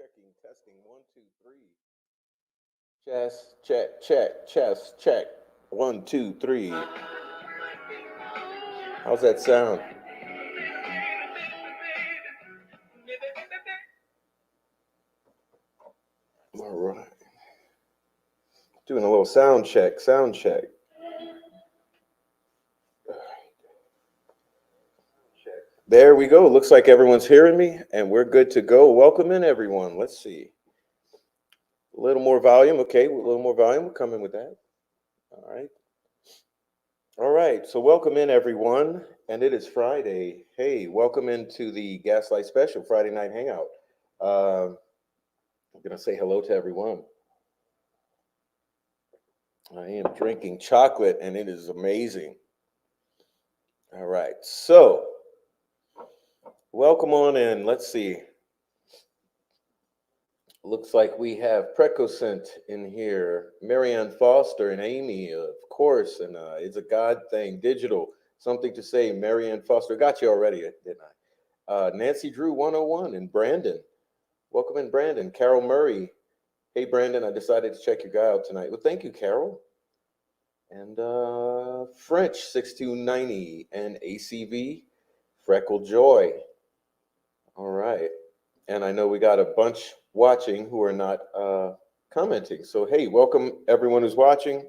Checking, testing, one, two, three. Chest, check, check, chest, check. One, two, three. How's that sound? All right. Doing a little sound check, sound check. There we go. Looks like everyone's hearing me, and we're good to go. Welcome in, everyone. Let's see. A little more volume. Okay, a little more volume. We'll come in with that. All right. All right. So, welcome in, everyone. And it is Friday. Hey, welcome into the Gaslight Special Friday Night Hangout. I'm going to say hello to everyone. I am drinking chocolate, and it is amazing. All right. So, welcome on in. Let's see. Looks like we have Precocent in here, Marianne Foster and Amy, of course, and it's a God thing, digital. Something to say, Marianne Foster. Got you already, didn't I? Nancy Drew 101 and Brandon. Welcome in, Brandon. Carol Murray. Hey, Brandon, I decided to check your guy out tonight. Well, thank you, Carol. And French 6290 and ACV, Freckle Joy. All right. And I know we got a bunch watching who are not commenting. So, hey, welcome everyone who's watching.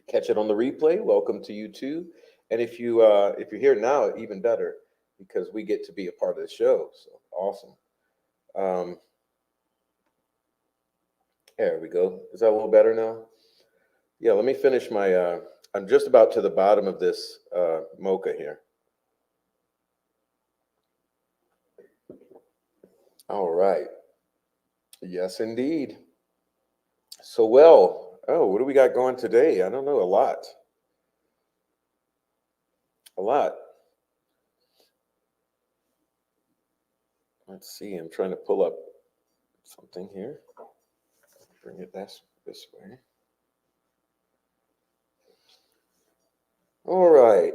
Catch it on the replay. Welcome to you too. And if you're here now, even better, because we get to be a part of the show. So awesome. There we go. Is that a little better now? Yeah, let me finish my, I'm just about to the bottom of this mocha here. All right. Yes, indeed. So, what do we got going today? I don't know, a lot. A lot. Let's see, I'm trying to pull up something here. Bring it this way. All right.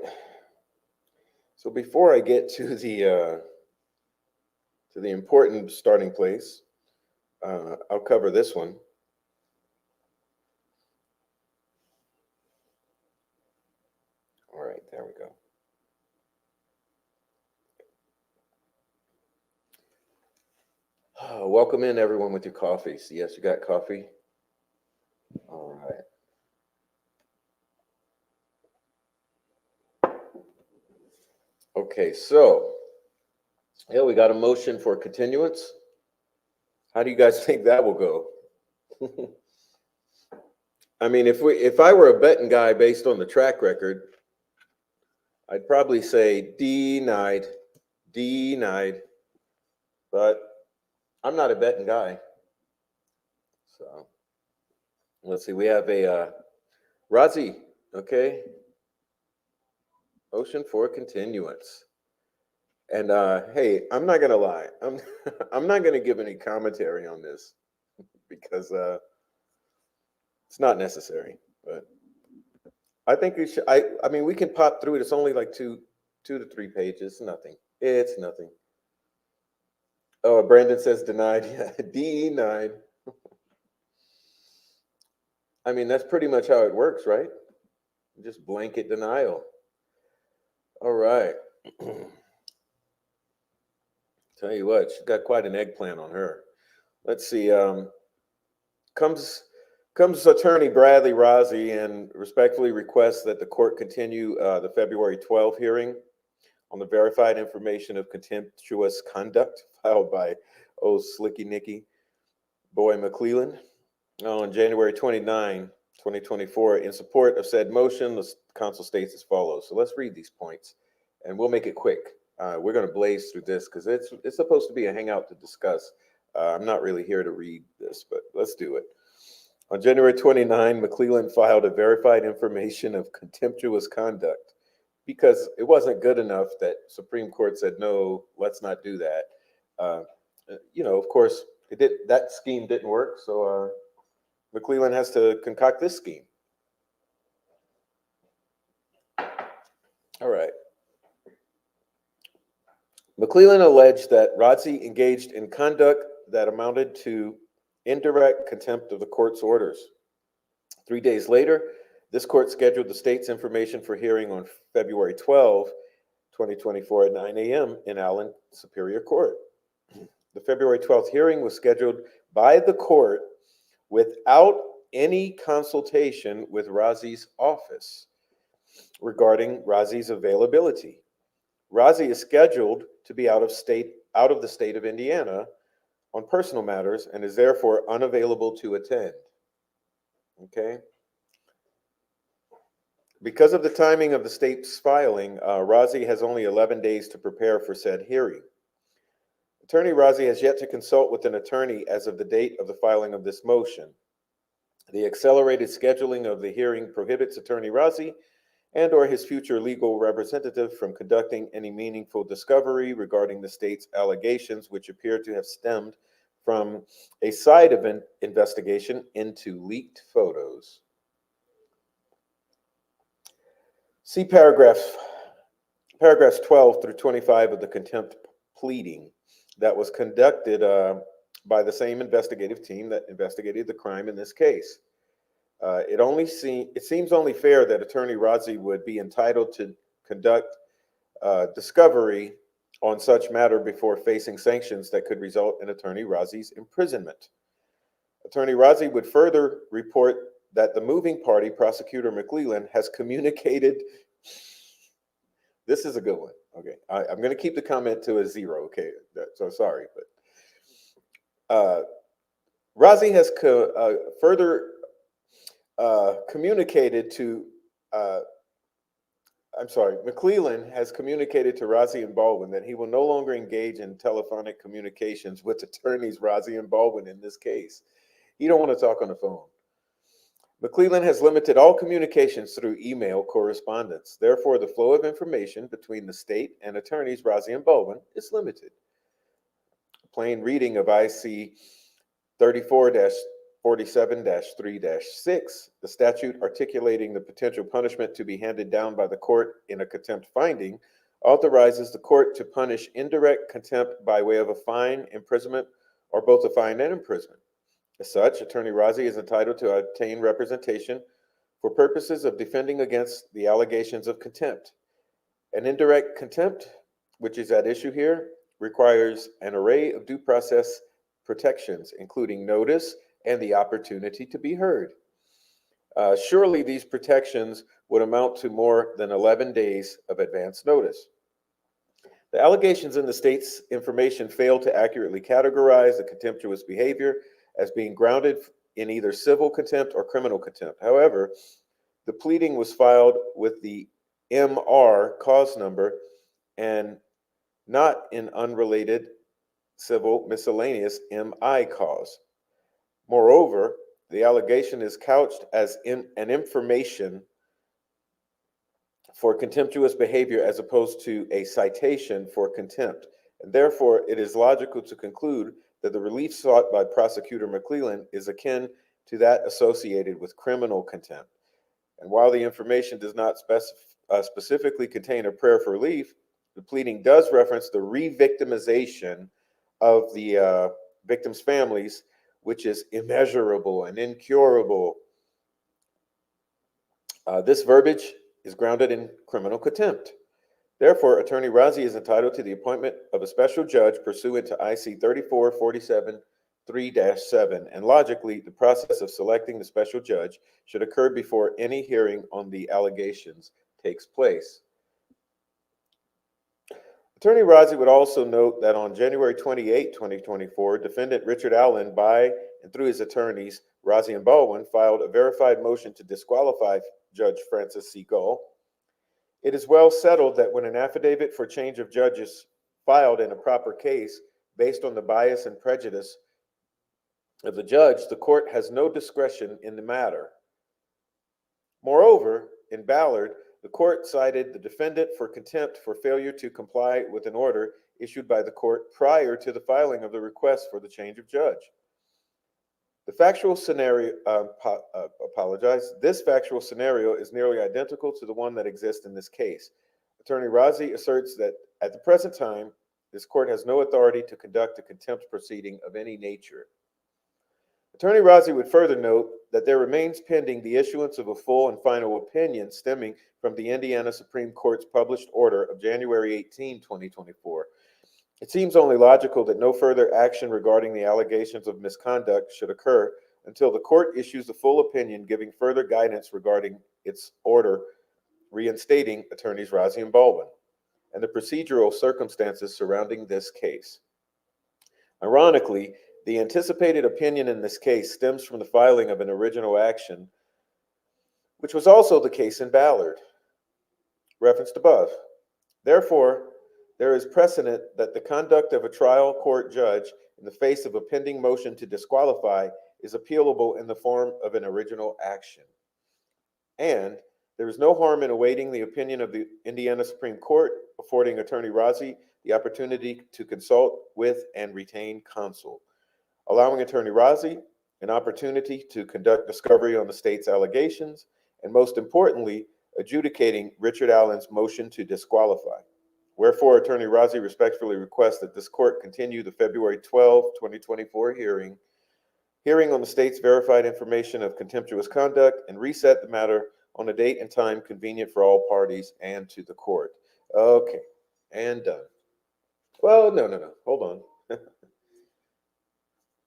So before I get to the important starting place, I'll cover this one. All right, there we go. Welcome in, everyone, with your coffees. Yes, you got coffee? All right. Okay, so yeah, we got a motion for continuance. How do you guys think that will go? I mean, if I were a betting guy based on the track record, I'd probably say denied, denied. But I'm not a betting guy. So let's see. We have a Razi, okay? Motion for continuance. And hey, I'm not gonna lie. I'm not gonna give any commentary on this because it's not necessary. But I think we should. I mean, we can pop through it. It's only like two to 3 pages. Nothing. It's nothing. Oh, Brandon says denied. Yeah, denied. I mean, that's pretty much how it works, right? Just blanket denial. All right. Tell you what, she's got quite an eggplant on her. Let's see. Comes Attorney Bradley Rozzi and respectfully requests that the court continue the February 12th hearing on the verified information of contemptuous conduct filed by Slicky Nicky Boy McClellan on January 29, 2024. In support of said motion, the council states as follows. So let's read these points, and we'll make it quick. We're going to blaze through this because it's supposed to be a hangout to discuss. I'm not really here to read this, but let's do it. On January 29, McClellan filed a verified information of contemptuous conduct because it wasn't good enough that Supreme Court said, no, let's not do that. Of course, that scheme didn't work, so McClellan has to concoct this scheme. All right. McClellan alleged that Rozzi engaged in conduct that amounted to indirect contempt of the court's orders. 3 days later, this court scheduled the state's information for hearing on February 12, 2024 at 9 a.m. in Allen Superior Court. The February 12th hearing was scheduled by the court without any consultation with Razi's office regarding Razi's availability. Razi is scheduled to be out of the state of Indiana on personal matters and is therefore unavailable to attend. Okay. Because of the timing of the state's filing, Razi has only 11 days to prepare for said hearing. Attorney Razi has yet to consult with an attorney as of the date of the filing of this motion. The accelerated scheduling of the hearing prohibits Attorney Razi and or his future legal representative from conducting any meaningful discovery regarding the state's allegations, which appear to have stemmed from a side event investigation into leaked photos. See paragraphs 12 through 25 of the contempt pleading that was conducted by the same investigative team that investigated the crime in this case. It seems only fair that Attorney Razi would be entitled to conduct discovery on such matter before facing sanctions that could result in Attorney Razi's imprisonment. Attorney Razi would further report that the moving party, Prosecutor McClellan, has communicated. This is a good one. Okay, I'm going to keep the comment to a 0. Okay, so sorry, but Razi has further communicated to. McClellan has communicated to Razi and Baldwin that he will no longer engage in telephonic communications with attorneys Razi and Baldwin in this case. He don't want to talk on the phone. McClellan has limited all communications through email correspondence. Therefore, the flow of information between the state and attorneys Razi and Baldwin is limited. A plain reading of IC 34-47-3-6, the statute articulating the potential punishment to be handed down by the court in a contempt finding, authorizes the court to punish indirect contempt by way of a fine, imprisonment, or both a fine and imprisonment. As such, Attorney Razi is entitled to obtain representation for purposes of defending against the allegations of contempt. An indirect contempt, which is at issue here, requires an array of due process protections, including notice and the opportunity to be heard. Surely these protections would amount to more than 11 days of advance notice. The allegations in the state's information fail to accurately categorize the contemptuous behavior as being grounded in either civil contempt or criminal contempt. However, the pleading was filed with the MR cause number and not in unrelated civil miscellaneous MI cause. Moreover, the allegation is couched as an information for contemptuous behavior as opposed to a citation for contempt. And therefore, it is logical to conclude that the relief sought by Prosecutor McClellan is akin to that associated with criminal contempt. And while the information does not specifically contain a prayer for relief, the pleading does reference the re-victimization of the victims' families, which is immeasurable and incurable. This verbiage is grounded in criminal contempt. Therefore, Attorney Razi is entitled to the appointment of a special judge pursuant to IC 34-47-3-7, and logically, the process of selecting the special judge should occur before any hearing on the allegations takes place. Attorney Razi would also note that on January 28, 2024, defendant Richard Allen, by and through his attorneys, Razi and Baldwin, filed a verified motion to disqualify Judge Francis C. Gull. It is well settled that when an affidavit for change of judge is filed in a proper case based on the bias and prejudice of the judge, the court has no discretion in the matter. Moreover, in Ballard, the court cited the defendant for contempt for failure to comply with an order issued by the court prior to the filing of the request for the change of judge. The factual scenario, this factual scenario is nearly identical to the one that exists in this case. Attorney Razi asserts that at the present time, This court has no authority to conduct a contempt proceeding of any nature. Attorney Rozzi would further note that there remains pending the issuance of a full and final opinion stemming from the Indiana Supreme Court's published order of January 18, 2024. It seems only logical that no further action regarding the allegations of misconduct should occur until the court issues a full opinion giving further guidance regarding its order reinstating attorneys Rozzi and Baldwin and the procedural circumstances surrounding this case. Ironically, the anticipated opinion in this case stems from the filing of an original action, which was also the case in Ballard, referenced above. Therefore, there is precedent that the conduct of a trial court judge in the face of a pending motion to disqualify is appealable in the form of an original action. And there is no harm in awaiting the opinion of the Indiana Supreme Court, affording Attorney Rozzi the opportunity to consult with and retain counsel, allowing Attorney Rozzi an opportunity to conduct discovery on the state's allegations, and most importantly, adjudicating Richard Allen's motion to disqualify. Wherefore, Attorney Rozzi respectfully requests that this court continue the February 12, 2024 hearing on the state's verified information of contemptuous conduct and reset the matter on a date and time convenient for all parties and to the court. Okay, and done. Well, no. Hold on.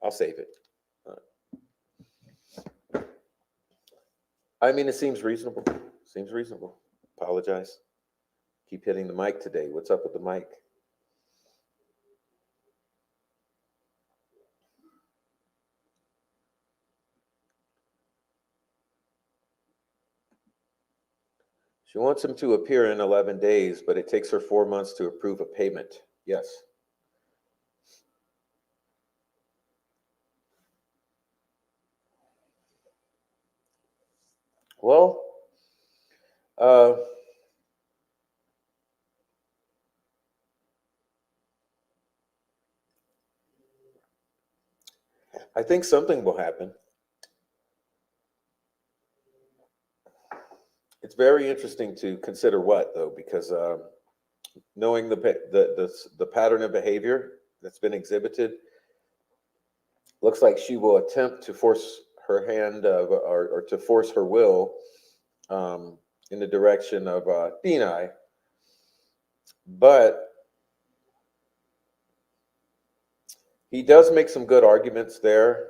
I'll save it. I mean, it seems reasonable. Seems reasonable. Apologize. Keep hitting the mic today. What's up with the mic? She wants him to appear in 11 days, but it takes her 4 months to approve a payment. Yes. Well, I think something will happen. It's very interesting to consider what, though, because knowing the pattern of behavior that's been exhibited, looks like she will attempt to force her hand or to force her will in the direction of deny. But he does make some good arguments there,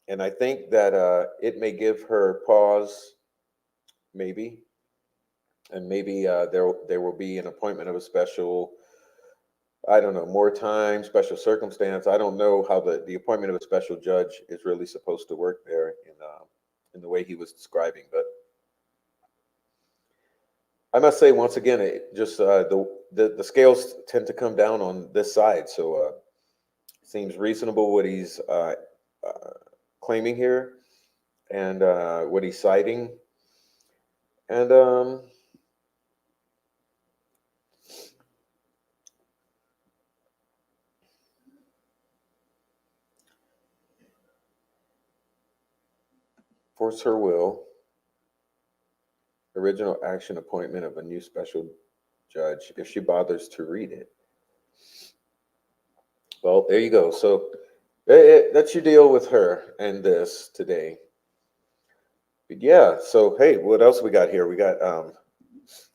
and I think that it may give her pause, maybe, and maybe there will be an appointment of a special, I don't know, more time, special circumstance. I don't know how the appointment of a special judge is really supposed to work there in the way he was describing. But I must say, once again, it just the scales tend to come down on this side. So it seems reasonable what he's claiming here and what he's citing. And force her will, original action appointment of a new special judge, if she bothers to read it. Well, there you go. So that's your deal with her and this today. But yeah, so hey, what else we got here? We got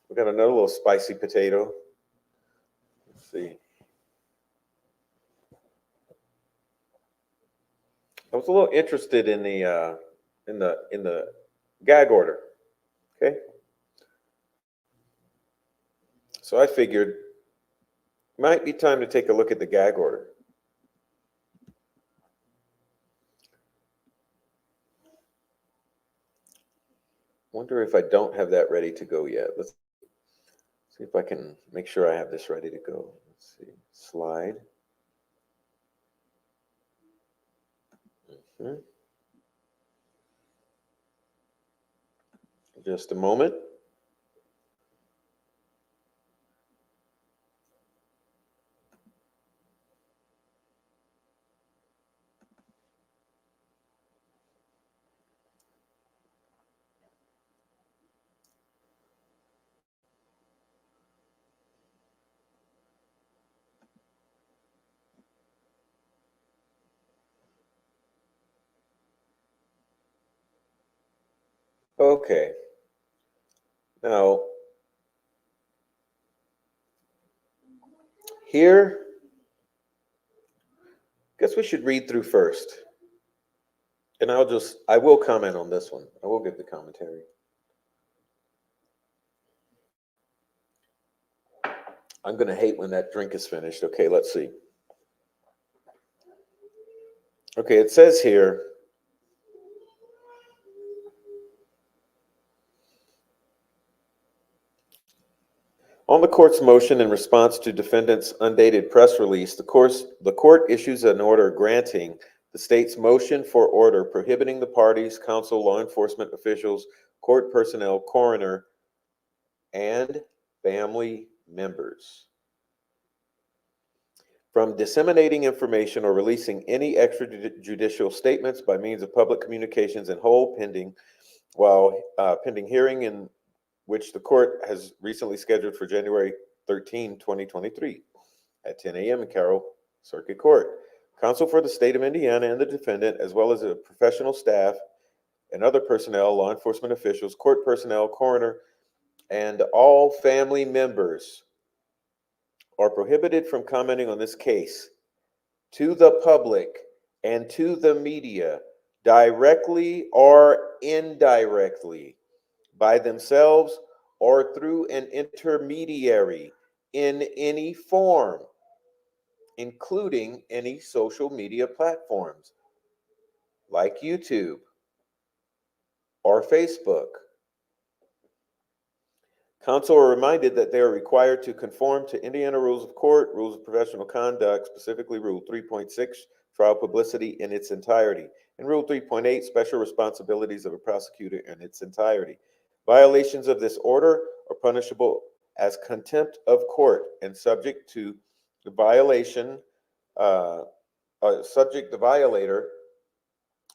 another little spicy potato. Let's see. I was a little interested in the gag order. Okay. So I figured might be time to take a look at the gag order. Wonder if I don't have that ready to go yet. Let's see if I can make sure I have this ready to go. Let's see. Slide. Just a moment. Okay. Now, here, guess we should read through first. And I will comment on this one. I will give the commentary. I'm going to hate when that drink is finished. Okay, let's see. Okay, it says here, on the court's motion in response to defendant's undated press release, the court issues an order granting the state's motion for order prohibiting the parties, counsel, law enforcement officials, court personnel, coroner, and family members from disseminating information or releasing any extrajudicial statements by means of public communications in whole pending hearing in which the court has recently scheduled for January 13, 2023 at 10 a.m. in Carroll Circuit Court. Counsel for the state of Indiana and the defendant, as well as a professional staff and other personnel, law enforcement officials, court personnel, coroner, and all family members are prohibited from commenting on this case to the public and to the media directly or indirectly by themselves or through an intermediary in any form, including any social media platforms like YouTube or Facebook. Counsel are reminded that they are required to conform to Indiana Rules of Court, Rules of Professional Conduct, specifically Rule 3.6, Trial Publicity in its entirety, and Rule 3.8, Special Responsibilities of a Prosecutor in its entirety. Violations of this order are punishable as contempt of court and subject to the subject the violator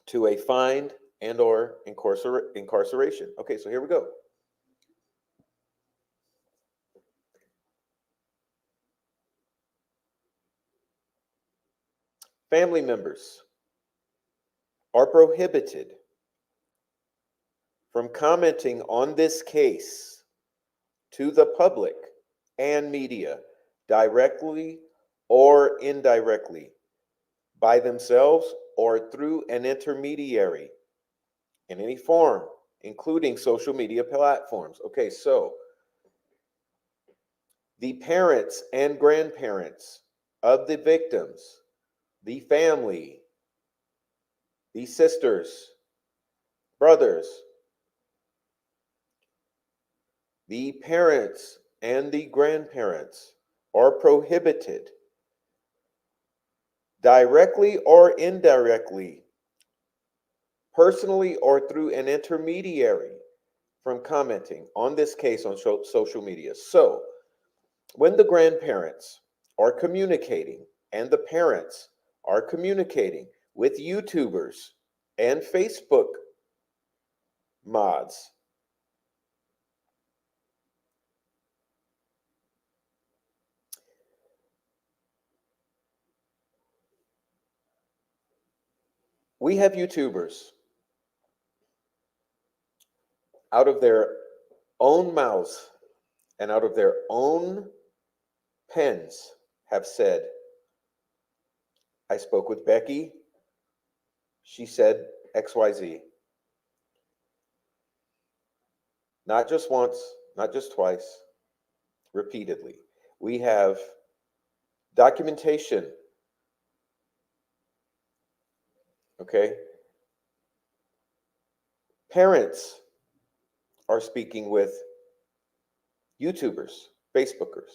to a fine and or incarceration. Okay, so here we go. Family members are prohibited from commenting on this case to the public and media directly or indirectly by themselves or through an intermediary in any form, including social media platforms. Okay, so the parents and grandparents of the victims, the family, the sisters, brothers, the parents and the grandparents are prohibited directly or indirectly, personally or through an intermediary, from commenting on this case on social media. So, when the grandparents are communicating and the parents are communicating with YouTubers and Facebook mods, we have YouTubers out of their own mouths and out of their own pens have said, I spoke with Becky. She said XYZ. Not just once, not just twice, repeatedly. We have documentation. Okay? Parents are speaking with YouTubers, Facebookers.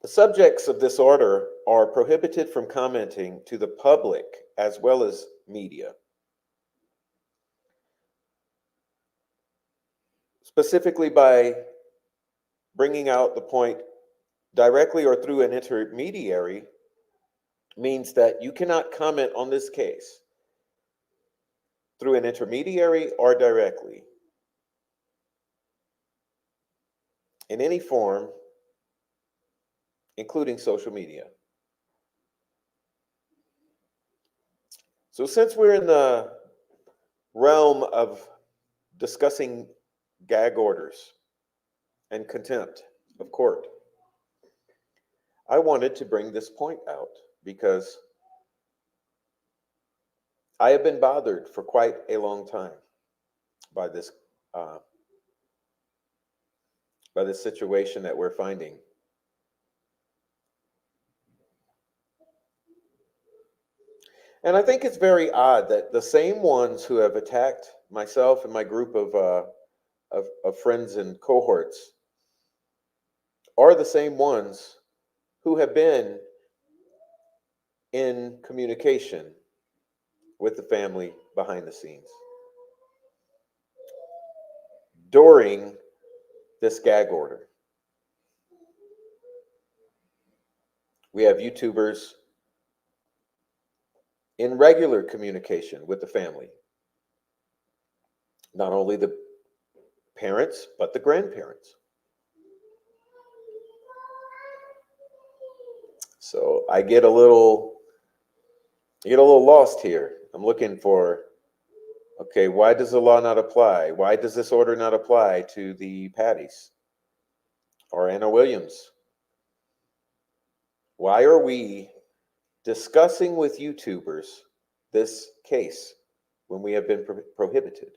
The subjects of this order are prohibited from commenting to the public as well as media, specifically by bringing out the point directly or through an intermediary means that you cannot comment on this case through an intermediary or directly in any form, including social media. So since we're in the realm of discussing gag orders and contempt of court, I wanted to bring this point out because I have been bothered for quite a long time by this uh, by this situation that we're finding. And I think it's very odd that the same ones who have attacked myself and my group of friends and cohorts are the same ones who have been in communication with the family behind the scenes during this gag order. We have YouTubers in regular communication with the family, not only the parents, but the grandparents. So I get a little lost here. I'm looking for, okay, why does the law not apply? Why does this order not apply to the Patties or Anna Williams? Why are we discussing with YouTubers this case when we have been prohibited?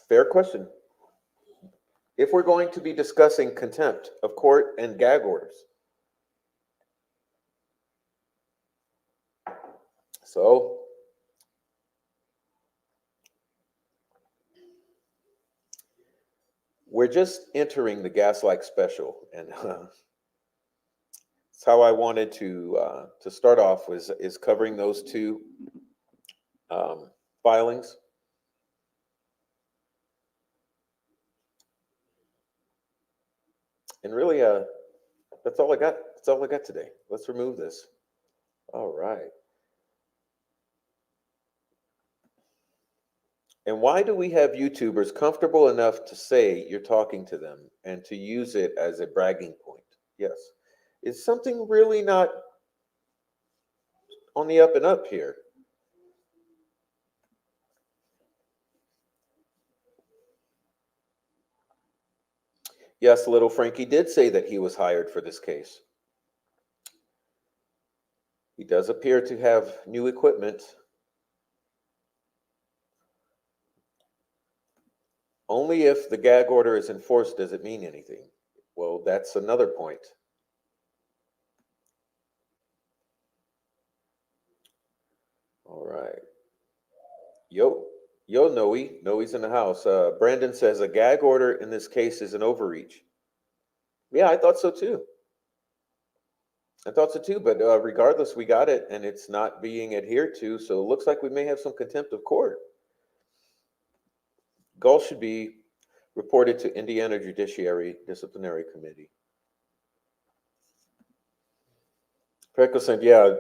Fair question. If we're going to be discussing contempt of court and gag orders. So, we're just entering the Gaslight special, and that's how I wanted to start off is covering those two filings. And really, that's all I got. That's all I got today. Let's remove this. All right. And why do we have YouTubers comfortable enough to say you're talking to them and to use it as a bragging point? Yes. Is something really not on the up and up here? Yes, little Frankie did say that he was hired for this case. He does appear to have new equipment. Only if the gag order is enforced does it mean anything. Well, that's another point. All right. Yo, Noe's in the house. Brandon says a gag order in this case is an overreach. Yeah, I thought so too. I thought so too, but regardless, we got it and it's not being adhered to, so it looks like we may have some contempt of court. Gall should be reported to Indiana Judiciary Disciplinary Committee. Freckle said, yeah.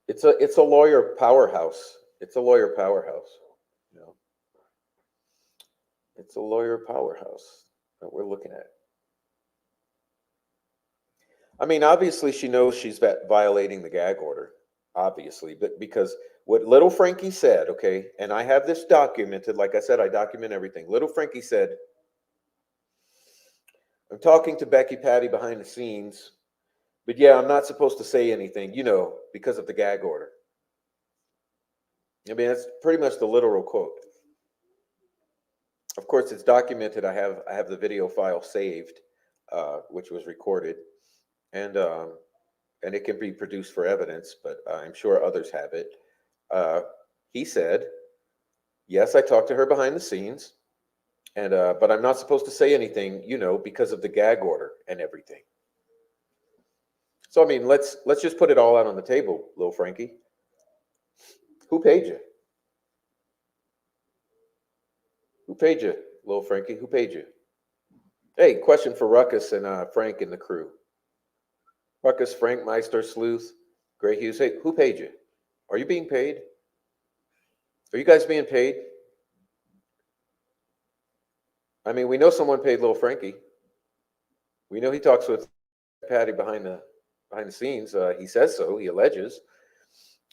It's a lawyer powerhouse. It's a lawyer powerhouse. You know, it's a lawyer powerhouse that we're looking at. I mean, obviously, she knows she's violating the gag order, obviously, but because what little Frankie said, okay, and I have this documented. Like I said, I document everything. Little Frankie said, "I'm talking to Becky Patty behind the scenes, but yeah, I'm not supposed to say anything, because of the gag order." I mean, that's pretty much the literal quote. Of course, it's documented. I have the video file saved, which was recorded, and it can be produced for evidence. But I'm sure others have it. He said, "Yes, I talked to her behind the scenes, and but I'm not supposed to say anything, because of the gag order and everything." So I mean, let's just put it all out on the table, little Frankie. Who paid you? Who paid you, little Frankie? Who paid you? Hey, question for Ruckus and Frank and the crew. Ruckus, Frank, Meister, Sleuth, Gray Hughes. Hey, who paid you? Are you being paid? Are you guys being paid? I mean, we know someone paid little Frankie. We know he talks with Patty behind the scenes. He says so. He alleges.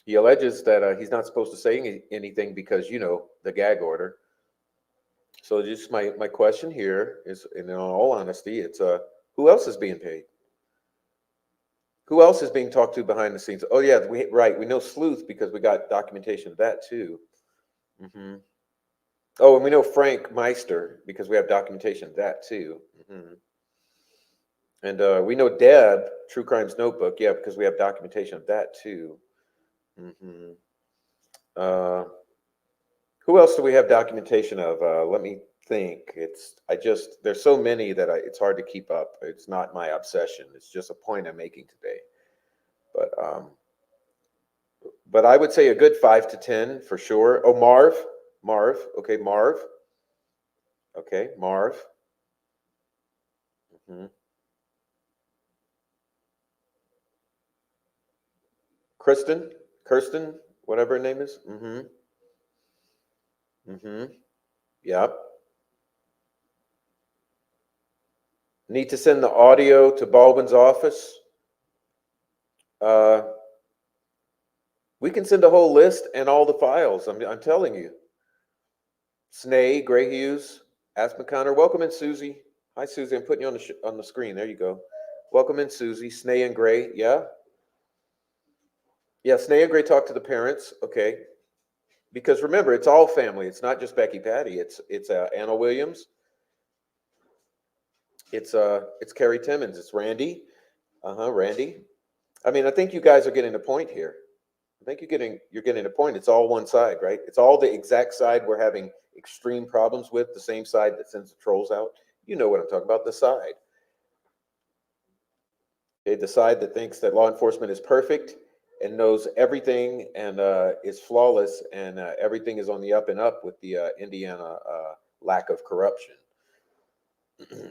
He alleges that he's not supposed to say anything because the gag order. So just my question here is, and in all honesty, it's who else is being paid? Who else is being talked to behind the scenes? Oh yeah, we know Sleuth because we got documentation of that too. Hmm. Oh, and we know Frank Meister because we have documentation of that too. Hmm. And we know Deb, True Crimes Notebook, yeah, because we have documentation of that too. Hmm. Uh, who else do we have documentation of? Let me think. There's so many that it's hard to keep up. It's not my obsession. It's just a point I'm making today. But I would say a good 5 to 10 for sure. Oh, Marv. Okay, Marv. Okay, Marv. Hmm. Kirsten, whatever her name is. Hmm. Hmm. Yep. Need to send the audio to Baldwin's office. Uh, we can send a whole list and all the files. I'm telling you. Snay, Gray Hughes, Aspen Connor. Welcome in, Susie. Hi, Susie. I'm putting you on the screen. There you go. Welcome in, Susie. Snay and Gray. Yeah. Yeah, Snay and Gray talk to the parents. Okay. Because remember, it's all family. It's not just Becky Patty. It's Anna Williams. It's Carrie Timmons. It's Randy. Randy. I mean, I think you guys are getting the point here. I think you're getting the point. It's all one side, right? It's all the exact side we're having extreme problems with. The same side that sends the trolls out. You know what I'm talking about. The side. Okay, the side that thinks that law enforcement is perfect and knows everything and is flawless and everything is on the up and up with the Indiana lack of corruption.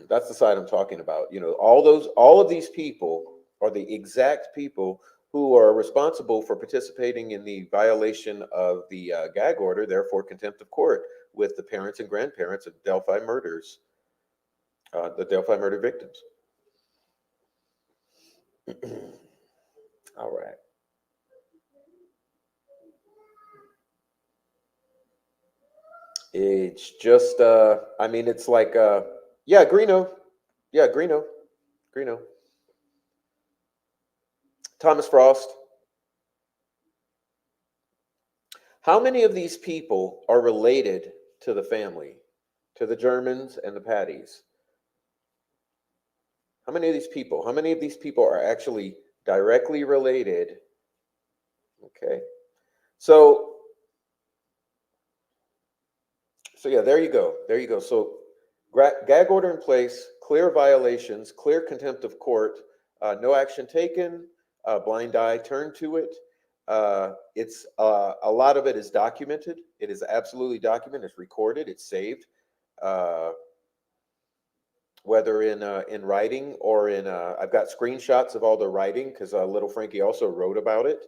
That's the side I'm talking about. All of these people are the exact people who are responsible for participating in the violation of the gag order, therefore contempt of court, with the parents and grandparents of Delphi murders, the Delphi murder victims. All right. It's just, I mean, it's like, yeah, Greeno. Yeah, Greeno. Thomas Frost. How many of these people are related to the family, to the Germans and the Patties? How many of these people are actually directly related? Okay. So, so yeah, there you go. There you go. So, gag order in place, clear violations, clear contempt of court, no action taken, blind eye turned to it. It's a lot of it is documented. It is absolutely documented. It's recorded. It's saved, uh, whether in writing or in. I've got screenshots of all the writing because little Frankie also wrote about it.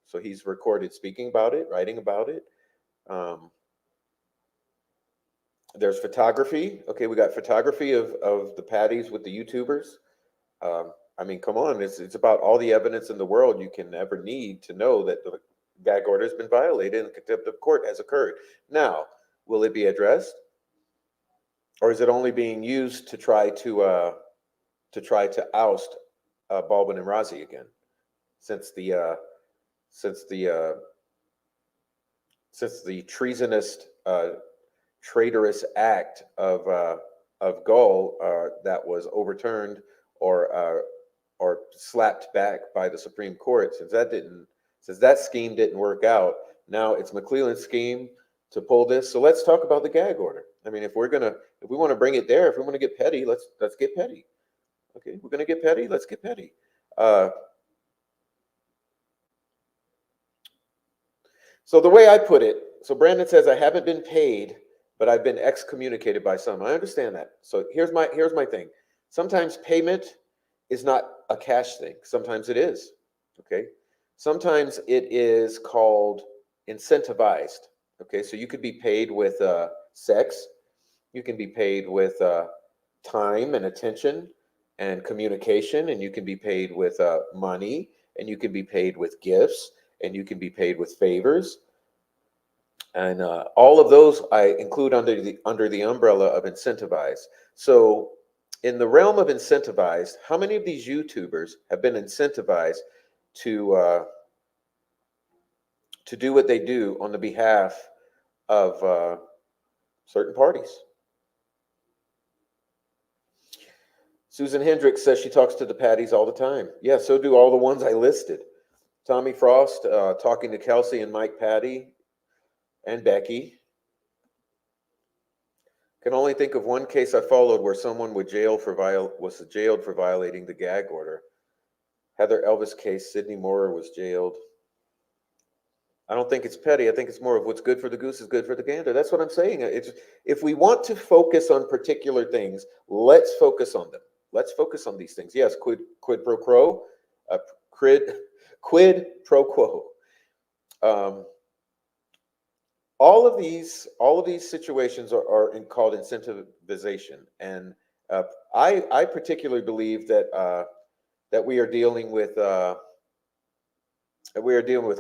So he's recorded speaking about it, writing about it. Um, there's photography. Okay, we got photography of the patties with the YouTubers. I mean, come on, it's about all the evidence in the world you can ever need to know that the gag order has been violated and contempt of court has occurred. Now, will it be addressed, or is it only being used to try to oust Baldwin and Razi again, since the since the uh, since the treasonous, traitorous act of Gull that was overturned or uh, or slapped back by the Supreme Court. Since that scheme didn't work out, now it's McClellan's scheme to pull this. So let's talk about the gag order. I mean, if we want to bring it there, if we want to get petty, let's get petty. Okay, we're gonna get petty. Let's get petty. Uh, so the way I put it, so Brandon says I haven't been paid, but I've been excommunicated by some. I understand that. So here's my thing. Sometimes payment is not a cash thing. Sometimes it is. Okay. Sometimes it is called incentivized. Okay. So you could be paid with sex. You can be paid with time and attention and communication, and you can be paid with money, and you can be paid with gifts, and you can be paid with favors, and all of those I include under the umbrella of incentivized. So, in the realm of incentivized, how many of these YouTubers have been incentivized to do what they do on the behalf of certain parties? Susan Hendricks says she talks to the Patties all the time. Yeah, so do all the ones I listed. Tommy Frost talking to Kelsey and Mike Patty and Becky. Can only think of one case I followed where someone was jailed for violating the gag order. Heather Elvis case, Sidney Moore was jailed. I don't think it's petty. I think it's more of what's good for the goose is good for the gander. That's what I'm saying. It's, if we want to focus on particular things, let's focus on them. Let's focus on these things. Yes, quid pro quo, quid pro quo. All of these situations are called incentivization, and I particularly believe that that we are dealing with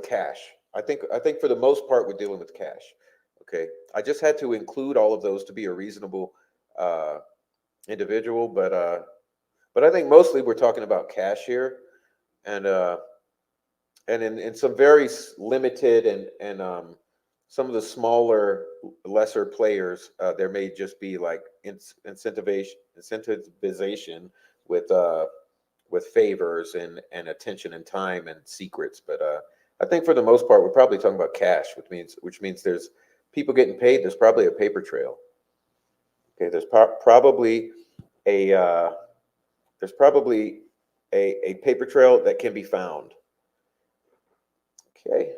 cash. I think for the most part we're dealing with cash. Okay, I just had to include all of those to be a reasonable individual, but I think mostly we're talking about cash here, and in some very limited and some of the smaller, lesser players, there may just be like incentivization with favors and attention and time and secrets. But I think for the most part, we're probably talking about cash, which means there's people getting paid. There's probably a paper trail. Okay, there's probably a paper trail that can be found. Okay.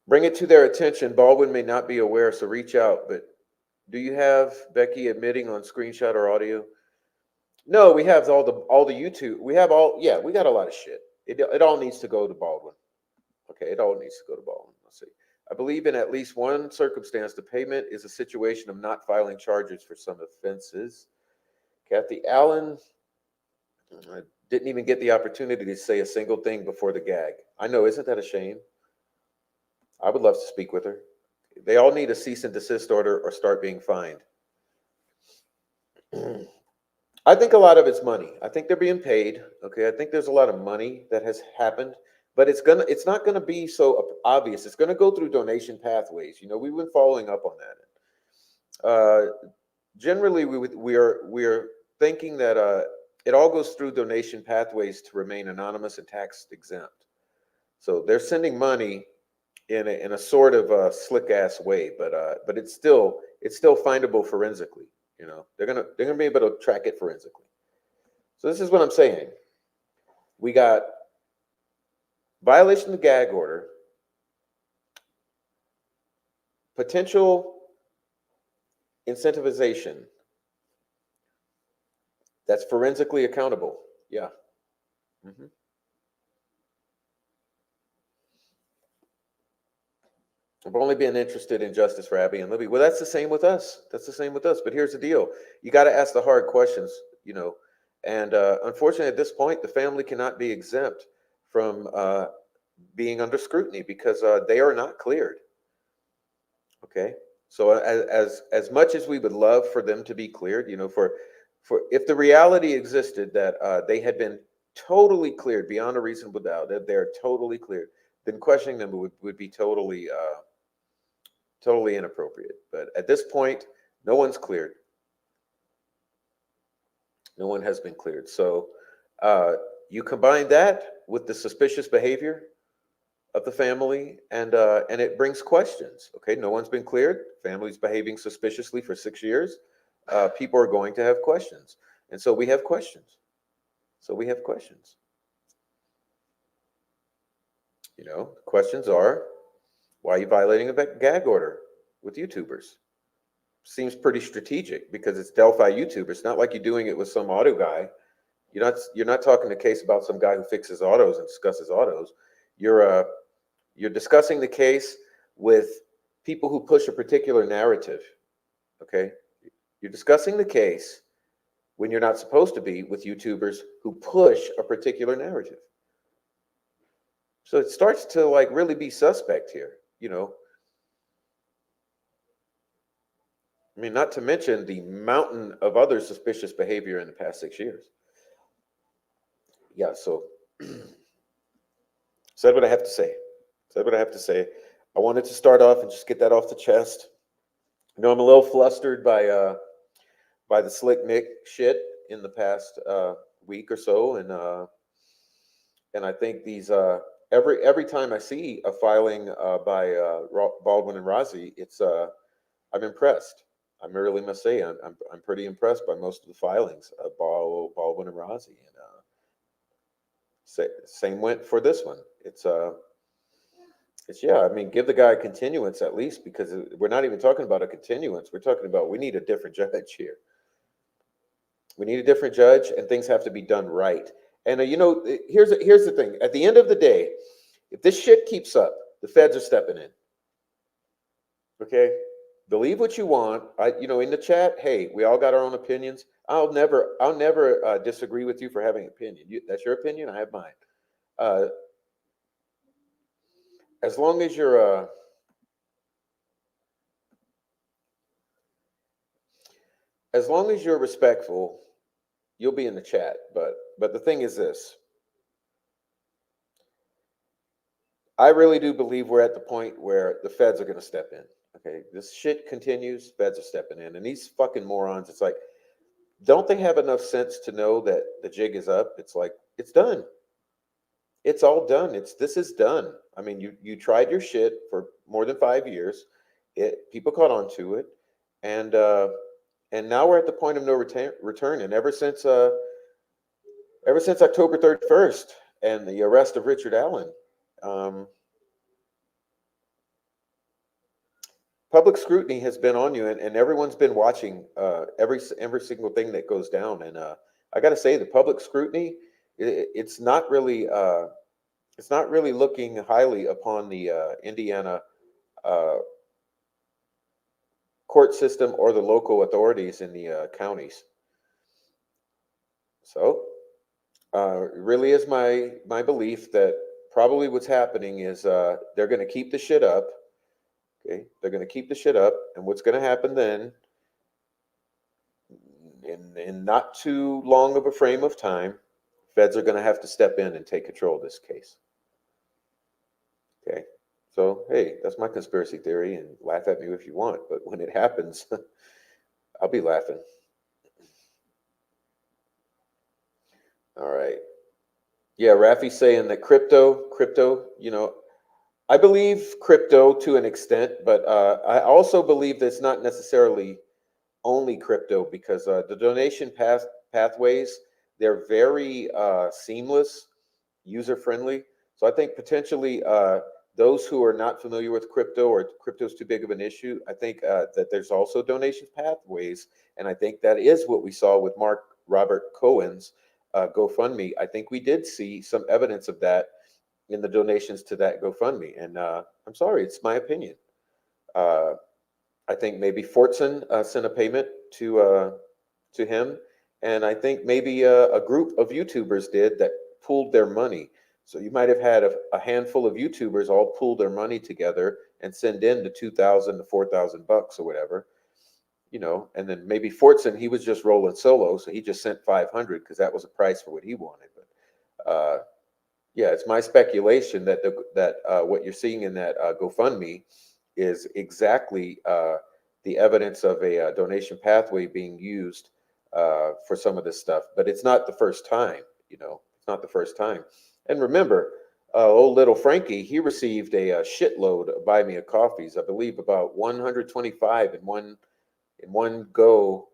Bring it to their attention. Baldwin may not be aware, so reach out. But do you have Becky admitting on screenshot or audio? No, we have all the YouTube. We have all, yeah, we got a lot of shit. It all needs to go to Baldwin. Okay, it all needs to go to Baldwin. Let's see. I believe in at least one circumstance, the payment is a situation of not filing charges for some offenses. Kathy Allen, I didn't even get the opportunity to say a single thing before the gag. I know, isn't that a shame? I would love to speak with her. They all need a cease and desist order or start being fined. I think a lot of it's money. I think they're being paid. Okay, I think there's a lot of money that has happened, but it's not gonna be so obvious. It's gonna go through donation pathways. You know, we've been following up on that. Generally, we are thinking that it all goes through donation pathways to remain anonymous and tax exempt. So they're sending money in a sort of slick ass way, but it's still findable forensically. You know, they're gonna be able to track it forensically. So this is what I'm saying. We got violation of the gag order, potential incentivization that's forensically accountable. Yeah. Mm-hmm. I've only been interested in justice for Abby and Libby. Well, that's the same with us. That's the same with us. But here's the deal: you got to ask the hard questions, you know. And unfortunately, at this point, the family cannot be exempt from being under scrutiny because they are not cleared. Okay. So as much as we would love for them to be cleared, you know, for if the reality existed that they had been totally cleared beyond a reasonable doubt, that they're totally cleared, then questioning them would be totally inappropriate. But at this point, no one's cleared. No one has been cleared. So you combine that with the suspicious behavior of the family, and it brings questions. Okay, no one's been cleared. Family's behaving suspiciously for 6 years. People are going to have questions, and so we have questions. You know, questions are, why are you violating a gag order with YouTubers? Seems pretty strategic because it's Delphi YouTubers. It's not like you're doing it with some auto guy. You're not talking a case about some guy who fixes autos and discusses autos. You're discussing the case with people who push a particular narrative. Okay, You're discussing the case when you're not supposed to be with YouTubers who push a particular narrative. So it starts to like really be suspect here, you know. I mean, not to mention the mountain of other suspicious behavior in the past 6 years. Yeah, so said what I have to say. Said what I have to say. I wanted to start off and just get that off the chest. You know, I'm a little flustered by the Slick Nick shit in the past week or so, and I think these every time I see a filing by Baldwin and Rozzi, it's I'm impressed. I really must say I'm pretty impressed by most of the filings of Baldwin and Rozzi, and same went for this one. It's yeah. I mean, give the guy a continuance at least, because we're not even talking about a continuance. We're talking about we need a different judge here. We need a different judge, and things have to be done right. And you know, here's the thing. At the end of the day, if this shit keeps up, the feds are stepping in. Okay, believe what you want. You know, in the chat, hey, we all got our own opinions. I'll never disagree with you for having an opinion. That's your opinion. I have mine. Uh, as long as you're respectful, you'll be in the chat. But the thing is this: I really do believe we're at the point where the feds are going to step in. Okay, this shit continues. Feds are stepping in, and these fucking morons. It's like, don't they have enough sense to know that the jig is up? It's like it's done. It's all done. This is done. I mean, you tried your shit for more than 5 years. People caught on to it, and now we're at the point of no return. And ever since October 31st and the arrest of Richard Allen, um, public scrutiny has been on you, and everyone's been watching every single thing that goes down. And I got to say, the public scrutiny, it's not really looking highly upon the Indiana uh, court system or the local authorities in the counties. So it really is my belief that probably what's happening is they're going to keep the shit up. Okay, they're going to keep the shit up, and what's going to happen then, in not too long of a frame of time, feds are going to have to step in and take control of this case. Okay, so hey, that's my conspiracy theory, and laugh at me if you want, but when it happens, I'll be laughing. All right. Yeah, Rafi's saying that crypto, you know, I believe crypto to an extent, but I also believe that it's not necessarily only crypto, because the donation pathways, they're very seamless, user friendly. So I think potentially those who are not familiar with crypto, or crypto's too big of an issue, I think that there's also donation pathways, and I think that is what we saw with Mark Robert Cohen's GoFundMe. I think we did see some evidence of that in the donations to that GoFundMe, and I'm sorry, it's my opinion. I think maybe Fortson sent a payment to him, and I think maybe a group of YouTubers did that pooled their money. So you might have had a handful of YouTubers all pool their money together and send in the $2,000 to $4,000 or whatever, you know. And then maybe Fortson, he was just rolling solo, so he just sent 500 because that was a price for what he wanted. But yeah, it's my speculation that what you're seeing in that GoFundMe is exactly the evidence of a donation pathway being used for some of this stuff. But it's not the first time, you know. It's not the first time. And remember, old little Frankie, he received a shitload of Buy Me a Coffees. I believe about 125 in one go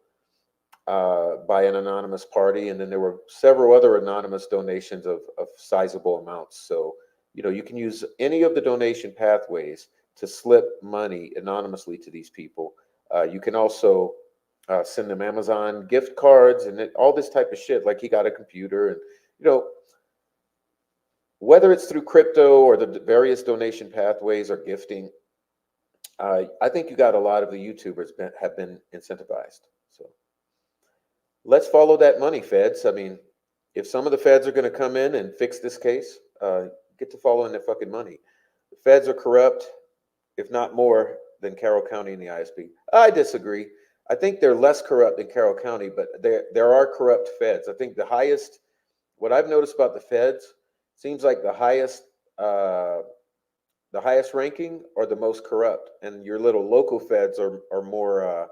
by an anonymous party, and then there were several other anonymous donations of sizable amounts. So, you know, you can use any of the donation pathways to slip money anonymously to these people. You can also send them Amazon gift cards and all this type of shit. Like he got a computer, and you know, whether it's through crypto or the various donation pathways or gifting, I think you got a lot of the YouTubers have been incentivized. So let's follow that money, feds. I mean, if some of the feds are going to come in and fix this case, get to following the fucking money. The feds are corrupt, if not more, than Carroll County and the ISP. I disagree. I think they're less corrupt than Carroll County, but there are corrupt feds. I think the highest, what I've noticed about the feds, seems like uh, the highest ranking are the most corrupt, and your little local feds are more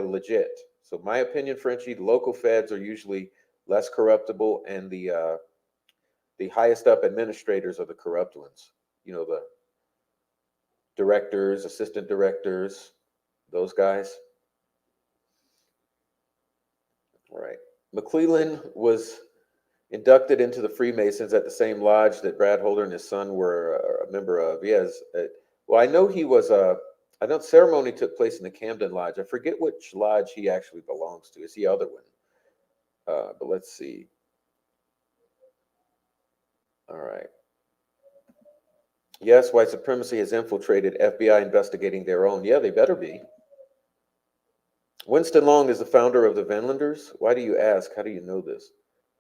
legit. So my opinion, Frenchie, local feds are usually less corruptible, and the highest up administrators are the corrupt ones. You know, the directors, assistant directors, those guys. All right. McClellan was inducted into the Freemasons at the same lodge that Brad Holder and his son were a member of. Yes. Well, I know he was I know the ceremony took place in the Camden Lodge. I forget which lodge he actually belongs to. It's the other one. But let's see. All right. Yes, white supremacy has infiltrated FBI investigating their own. Yeah, they better be. Winston Long is the founder of the Venlanders. Why do you ask? How do you know this?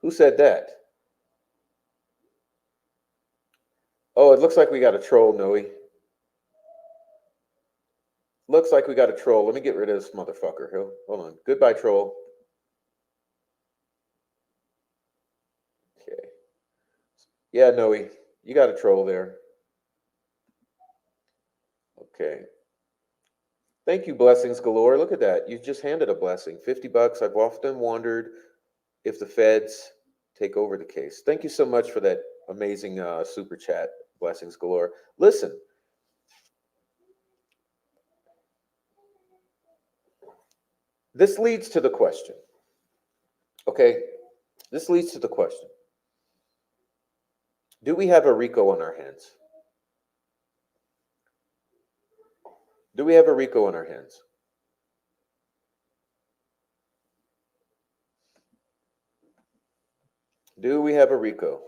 Who said that? Oh, it looks like we got a troll, Noe. Looks like we got a troll. Let me get rid of this motherfucker. Hold on. Goodbye, troll. Okay. Yeah, Noe, you got a troll there. Okay. Thank you, blessings galore. Look at that. You just handed a blessing. $50. I've often wondered if the feds take over the case. Thank you so much for that amazing super chat, blessings galore. Listen, this leads to the question. Okay, this leads to the question. Do we have a RICO on our hands? Do we have a RICO on our hands? Do we have a RICO?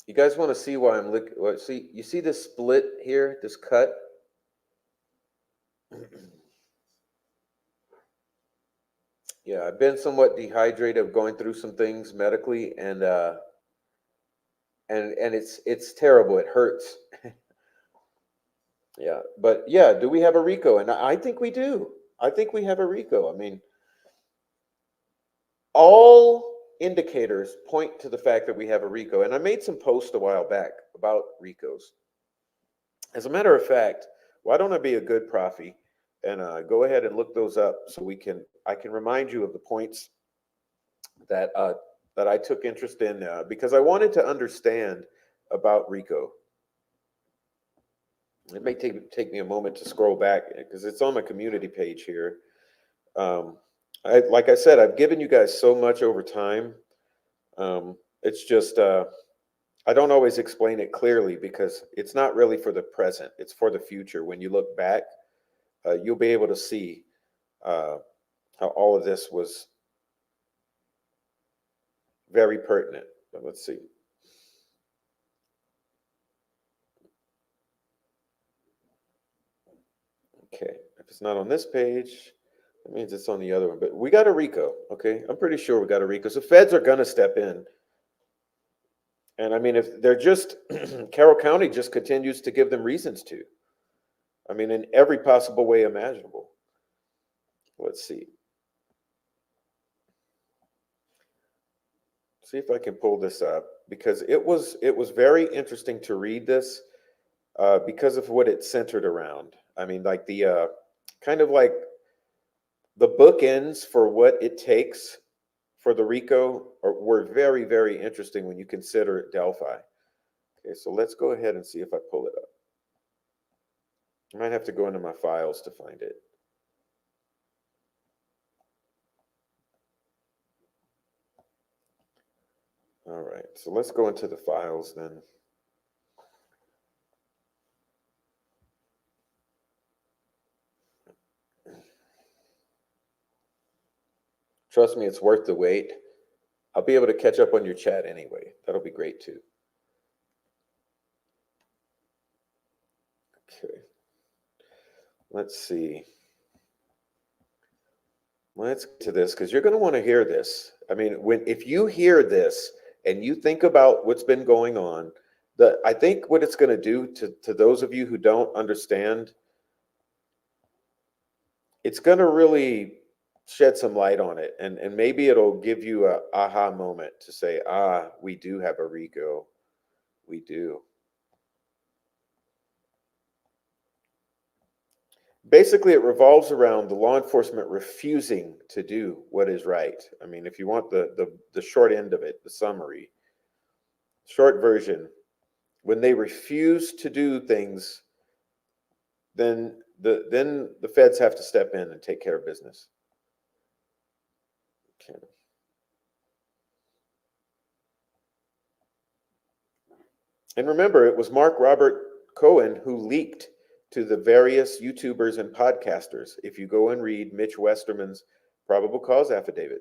You guys want to see why I'm looking? See, you see this split here, this cut? Yeah, I've been somewhat dehydrated of going through some things medically, and it's terrible. It hurts. Yeah, but yeah, do we have a RICO? And I think we do. I think we have a RICO. I mean, all indicators point to the fact that we have a RICO. And I made some posts a while back about RICOs. As a matter of fact, why don't I be a good profi and go ahead and look those up so I can remind you of the points that that I took interest in because I wanted to understand about RICO. It may take me a moment to scroll back because it's on my community page here. Like I said, I've given you guys so much over time. It's just I don't always explain it clearly because it's not really for the present. It's for the future. When you look back, you'll be able to see how all of this was very pertinent. But let's see. Okay, if it's not on this page, that means it's on the other one. But we got a RICO, okay? I'm pretty sure we got a RICO. So feds are gonna step in. And I mean, if they're just, Carroll County just continues to give them reasons to. I mean, in every possible way imaginable. Let's see. See if I can pull this up because it was very interesting to read this because of what it centered around. I mean, like the kind of like the bookends for what it takes for the RICO were very, very interesting when you consider Delphi. Okay, so let's go ahead and see if I pull it up. I might have to go into my files to find it. All right, so let's go into the files then. Trust me, it's worth the wait. I'll be able to catch up on your chat anyway. That'll be great too. Okay. Let's see. Let's get to this because you're going to want to hear this. I mean, if you hear this and you think about what's been going on, I think what it's going to do to those of you who don't understand, it's going to really shed some light on it, and maybe it'll give you a aha moment to say, we do have a RICO. We do. Basically, it revolves around the law enforcement refusing to do what is right. I mean, if you want the short end of it, the summary, short version, when they refuse to do things, then the feds have to step in and take care of business. Okay. And remember, it was Mark Robert Cohen who leaked to the various YouTubers and podcasters. If you go and read Mitch Westerman's probable cause affidavit,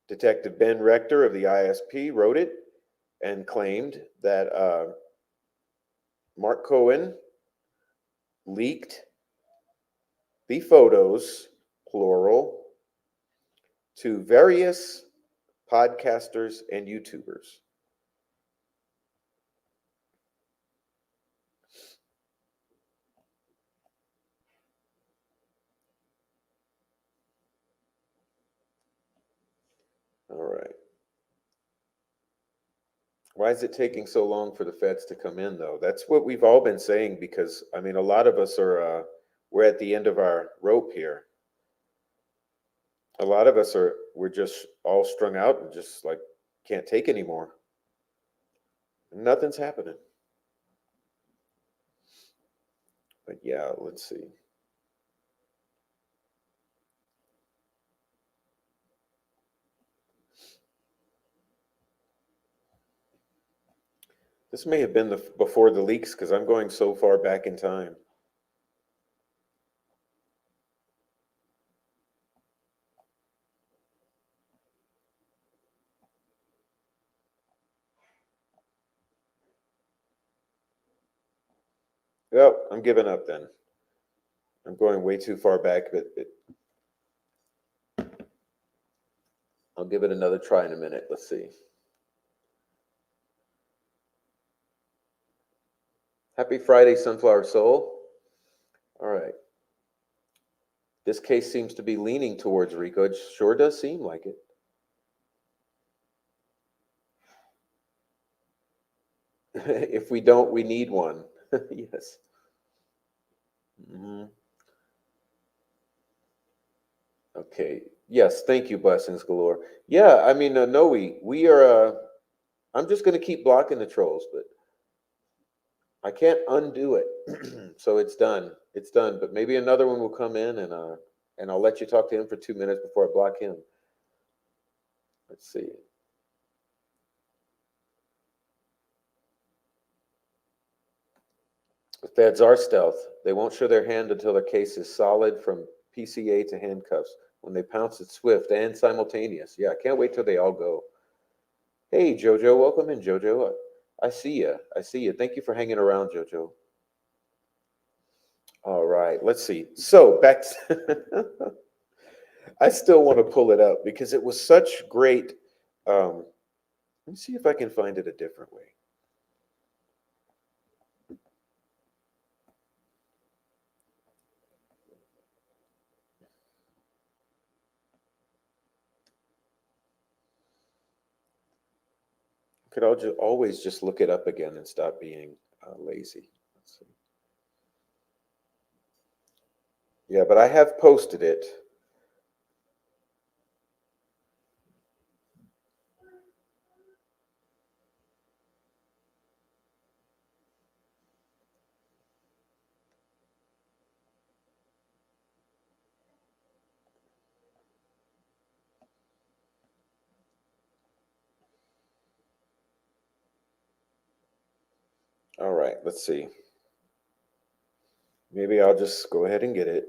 Detective Ben Rector of the ISP wrote it and claimed that Mark Cohen leaked the photos, plural, to various podcasters and YouTubers. All right. Why is it taking so long for the feds to come in, though? That's what we've all been saying, because, I mean, a lot of us are, we're at the end of our rope here. A lot of us we're just all strung out and just like can't take anymore. Nothing's happening. But yeah, let's see. This may have been before the leaks because I'm going so far back in time. Well, I'm giving up then. I'm going way too far back, but I'll give it another try in a minute. Let's see. Happy Friday, Sunflower Soul. All right. This case seems to be leaning towards RICO. It sure does seem like it. If we don't, we need one. Yes. Mm-hmm. Okay. Yes. Thank you, Blessings Galore. Yeah. I mean, no, we are. I'm just going to keep blocking the trolls, but I can't undo it. So it's done. It's done. But maybe another one will come in, and I'll let you talk to him for 2 minutes before I block him. Let's see. The feds are stealth. They won't show their hand until their case is solid from PCA to handcuffs. When they pounce, it's swift and simultaneous. Yeah, I can't wait till they all go. Hey, Jojo, welcome in, Jojo. I see you. I see you. Thank you for hanging around, Jojo. All right, let's see. So back to I still want to pull it up because it was such great. Let me see if I can find it a different way. Could always just look it up again and stop being lazy. Let's see. Yeah, but I have posted it. All right, let's see. Maybe I'll just go ahead and get it.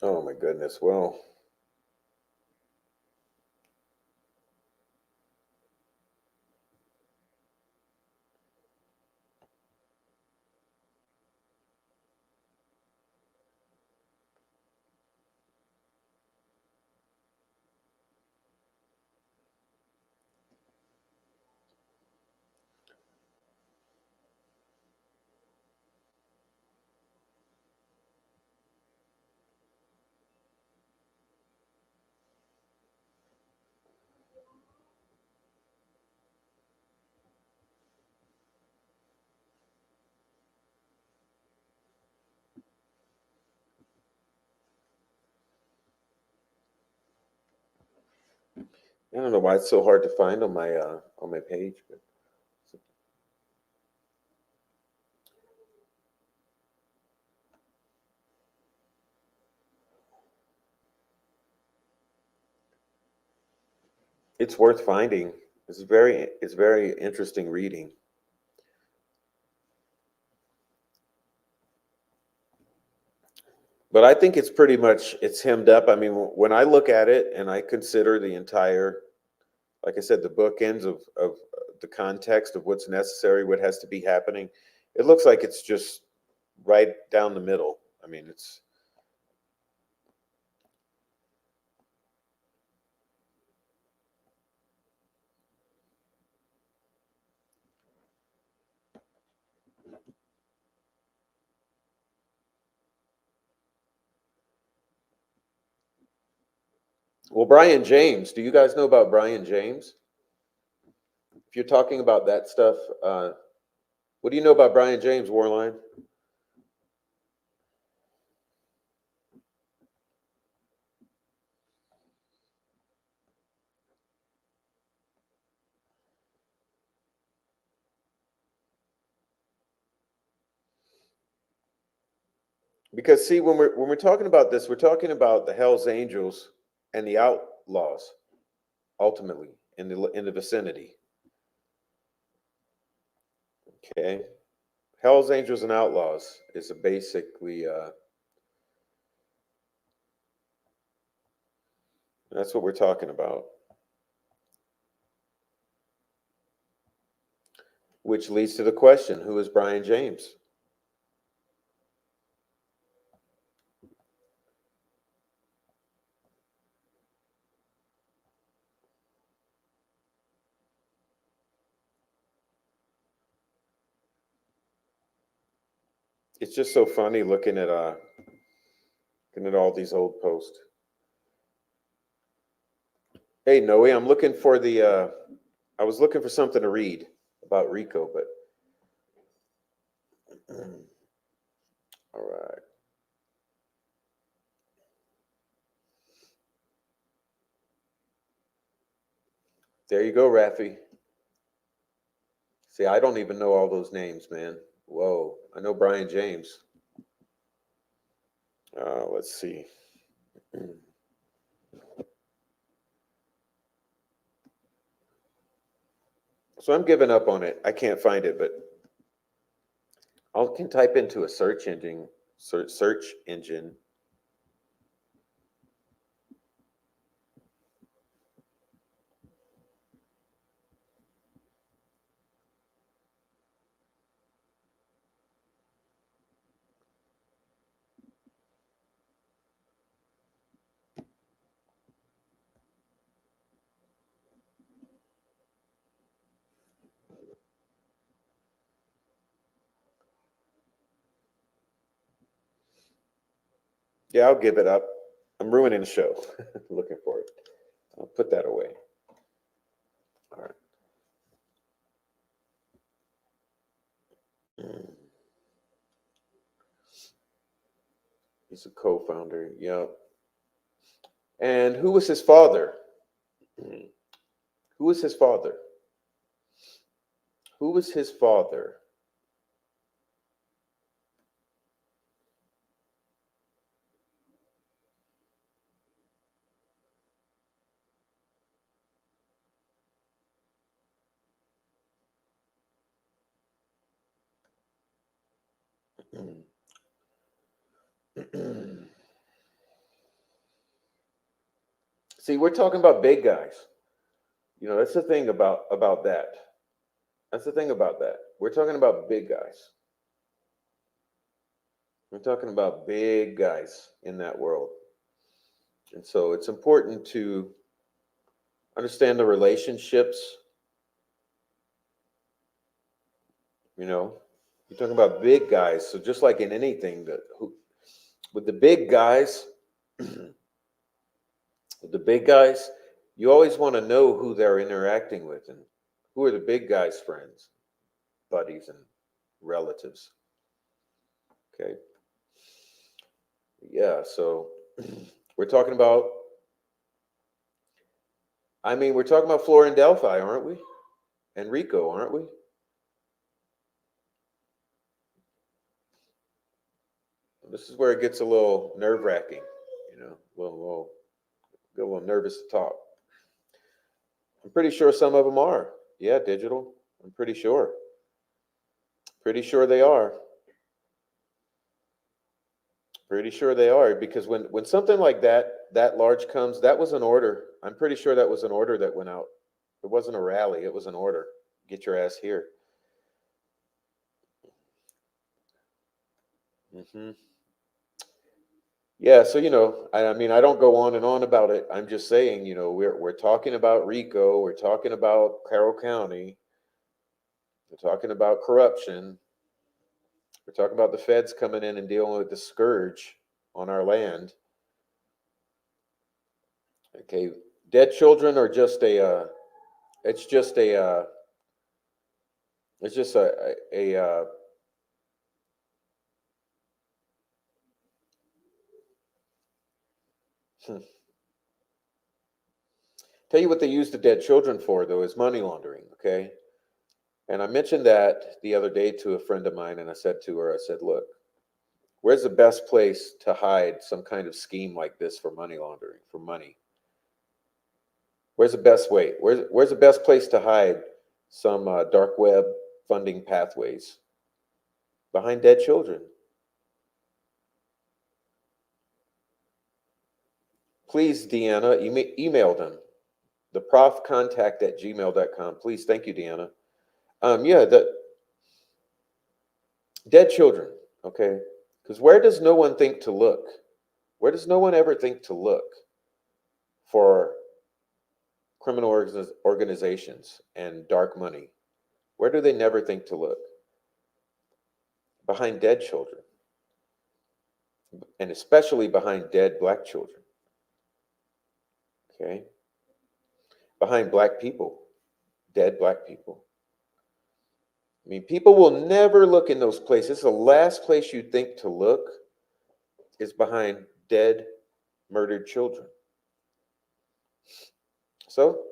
Oh my goodness. Well, I don't know why it's so hard to find on my page, but it's worth finding. It's very interesting reading. But I think it's pretty much it's hemmed up. I mean, when I look at it and I consider the entire, like I said, the bookends of the context of what's necessary, what has to be happening, it looks like it's just right down the middle. I mean, it's well, Brian James. Do you guys know about Brian James? If you're talking about that stuff, what do you know about Brian James, Warline? Because see, when we're talking about this, we're talking about the Hell's Angels and the outlaws, ultimately in the vicinity. Okay, Hell's Angels and outlaws is a basically that's what we're talking about. Which leads to the question: who is Brian James? It's just so funny looking at all these old posts. Hey Noe, I'm looking for the I was looking for something to read about Rico, but all right. There you go, Rafi. See, I don't even know all those names, man. Whoa. I know Brian James. Let's see. So I'm giving up on it. I can't find it, but I can type into a search engine. Yeah, I'll give it up. I'm ruining the show. Looking for it. I'll put that away. All right. Mm. He's a co-founder. Yep. And who was his father? Mm. Who was his father? Who was his father? See, we're talking about big guys. That's the thing about that. That's the thing about that. We're talking about big guys. We're talking about big guys in that world. And so it's important to understand the relationships. You're talking about big guys. So just like in anything, with the big guys, with the big guys, you always want to know who they're interacting with and who are the big guys' friends, buddies, and relatives. Okay. Yeah. So we're talking about. We're talking about Flora and Delphi, aren't we? And Rico, aren't we? This is where it gets a little nerve-wracking, get a little nervous to talk. I'm pretty sure some of them are. Yeah, digital. I'm pretty sure. Pretty sure they are. Pretty sure they are, because when something like that large comes, that was an order. I'm pretty sure that was an order that went out. It wasn't a rally. It was an order. Get your ass here. Hmm. Yeah, so I don't go on and on about it. I'm just saying, we're talking about Rico, we're talking about Carroll County, we're talking about corruption, we're talking about the feds coming in and dealing with the scourge on our land. Okay, dead children are just it's just a hmm. Tell you what they use the dead children for, though, is money laundering. Okay, and I mentioned that the other day to a friend of mine, and I said to her, I said, look, where's the best place to hide some kind of scheme like this for money laundering, for money? Where's the best way? Where's the best place to hide some dark web funding pathways? Behind dead children. Please, Deanna, email them. The profcontact@gmail.com. Please, thank you, Deanna. Yeah, the dead children. Okay, because where does no one think to look? Where does no one ever think to look for criminal organizations and dark money? Where do they never think to look? Behind dead children, and especially behind dead black children. Okay, behind black people, dead black people. People will never look in those places. The last place you think to look is behind dead, murdered children. So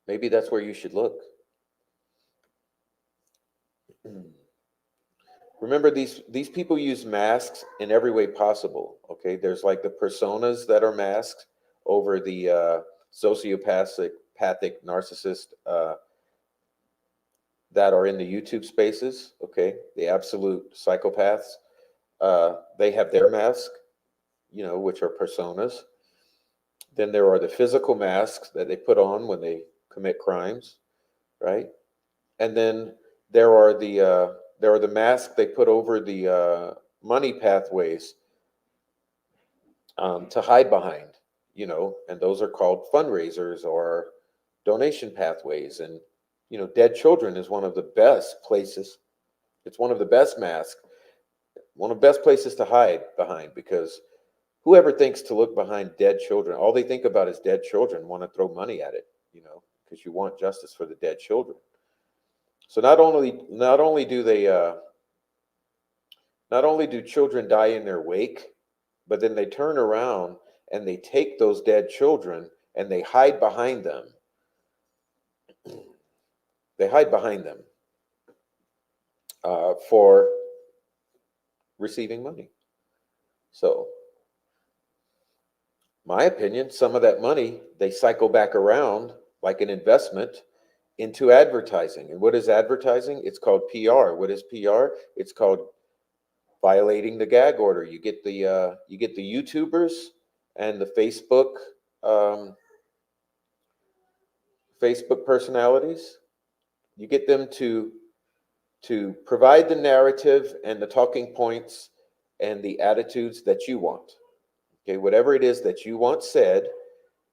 maybe that's where you should look. Remember, these people use masks in every way possible. Okay, there's like the personas that are masked over the sociopathic, narcissist that are in the YouTube spaces. Okay, the absolute psychopaths. They have their mask, which are personas. Then there are the physical masks that they put on when they commit crimes, right? And then there are the masks they put over the money pathways to hide behind, and those are called fundraisers or donation pathways. And dead children is one of the best places. It's one of the best masks, one of the best places to hide behind, because whoever thinks to look behind dead children, all they think about is dead children, want to throw money at it, because you want justice for the dead children. So not only do they not only do children die in their wake, but then they turn around and they take those dead children and they hide behind them. They hide behind them for receiving money. So, my opinion, some of that money they cycle back around like an investment into advertising. And what is advertising? It's called PR. What is PR? It's called violating the gag order. You get the YouTubers and the Facebook um, Facebook personalities. You get them to provide the narrative and the talking points and the attitudes that you want. Okay, whatever it is that you want said,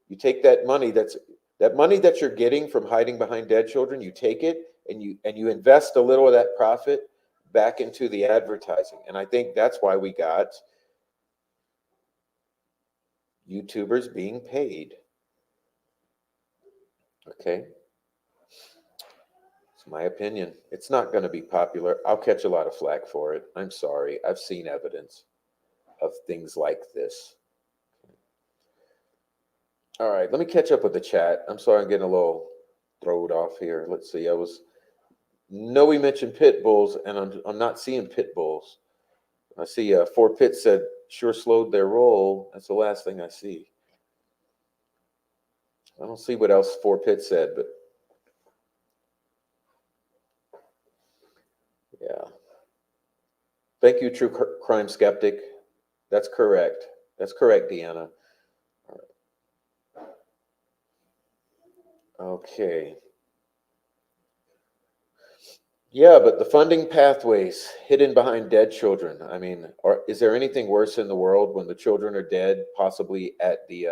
you take that money that you're getting from hiding behind dead children, you take it and you invest a little of that profit back into the advertising. And I think that's why we got YouTubers being paid. Okay. It's my opinion. It's not going to be popular. I'll catch a lot of flack for it. I'm sorry. I've seen evidence of things like this. All right, let me catch up with the chat. I'm sorry I'm getting a little thrown off here. Let's see. We mentioned pit bulls, and I'm not seeing pit bulls. I see Four Pit said sure slowed their roll. That's the last thing I see. I don't see what else Four Pit said, but yeah. Thank you, True Crime Skeptic. That's correct. That's correct, Deanna. All right. Okay. Yeah, but the funding pathways hidden behind dead children. I mean, is there anything worse in the world when the children are dead, possibly at the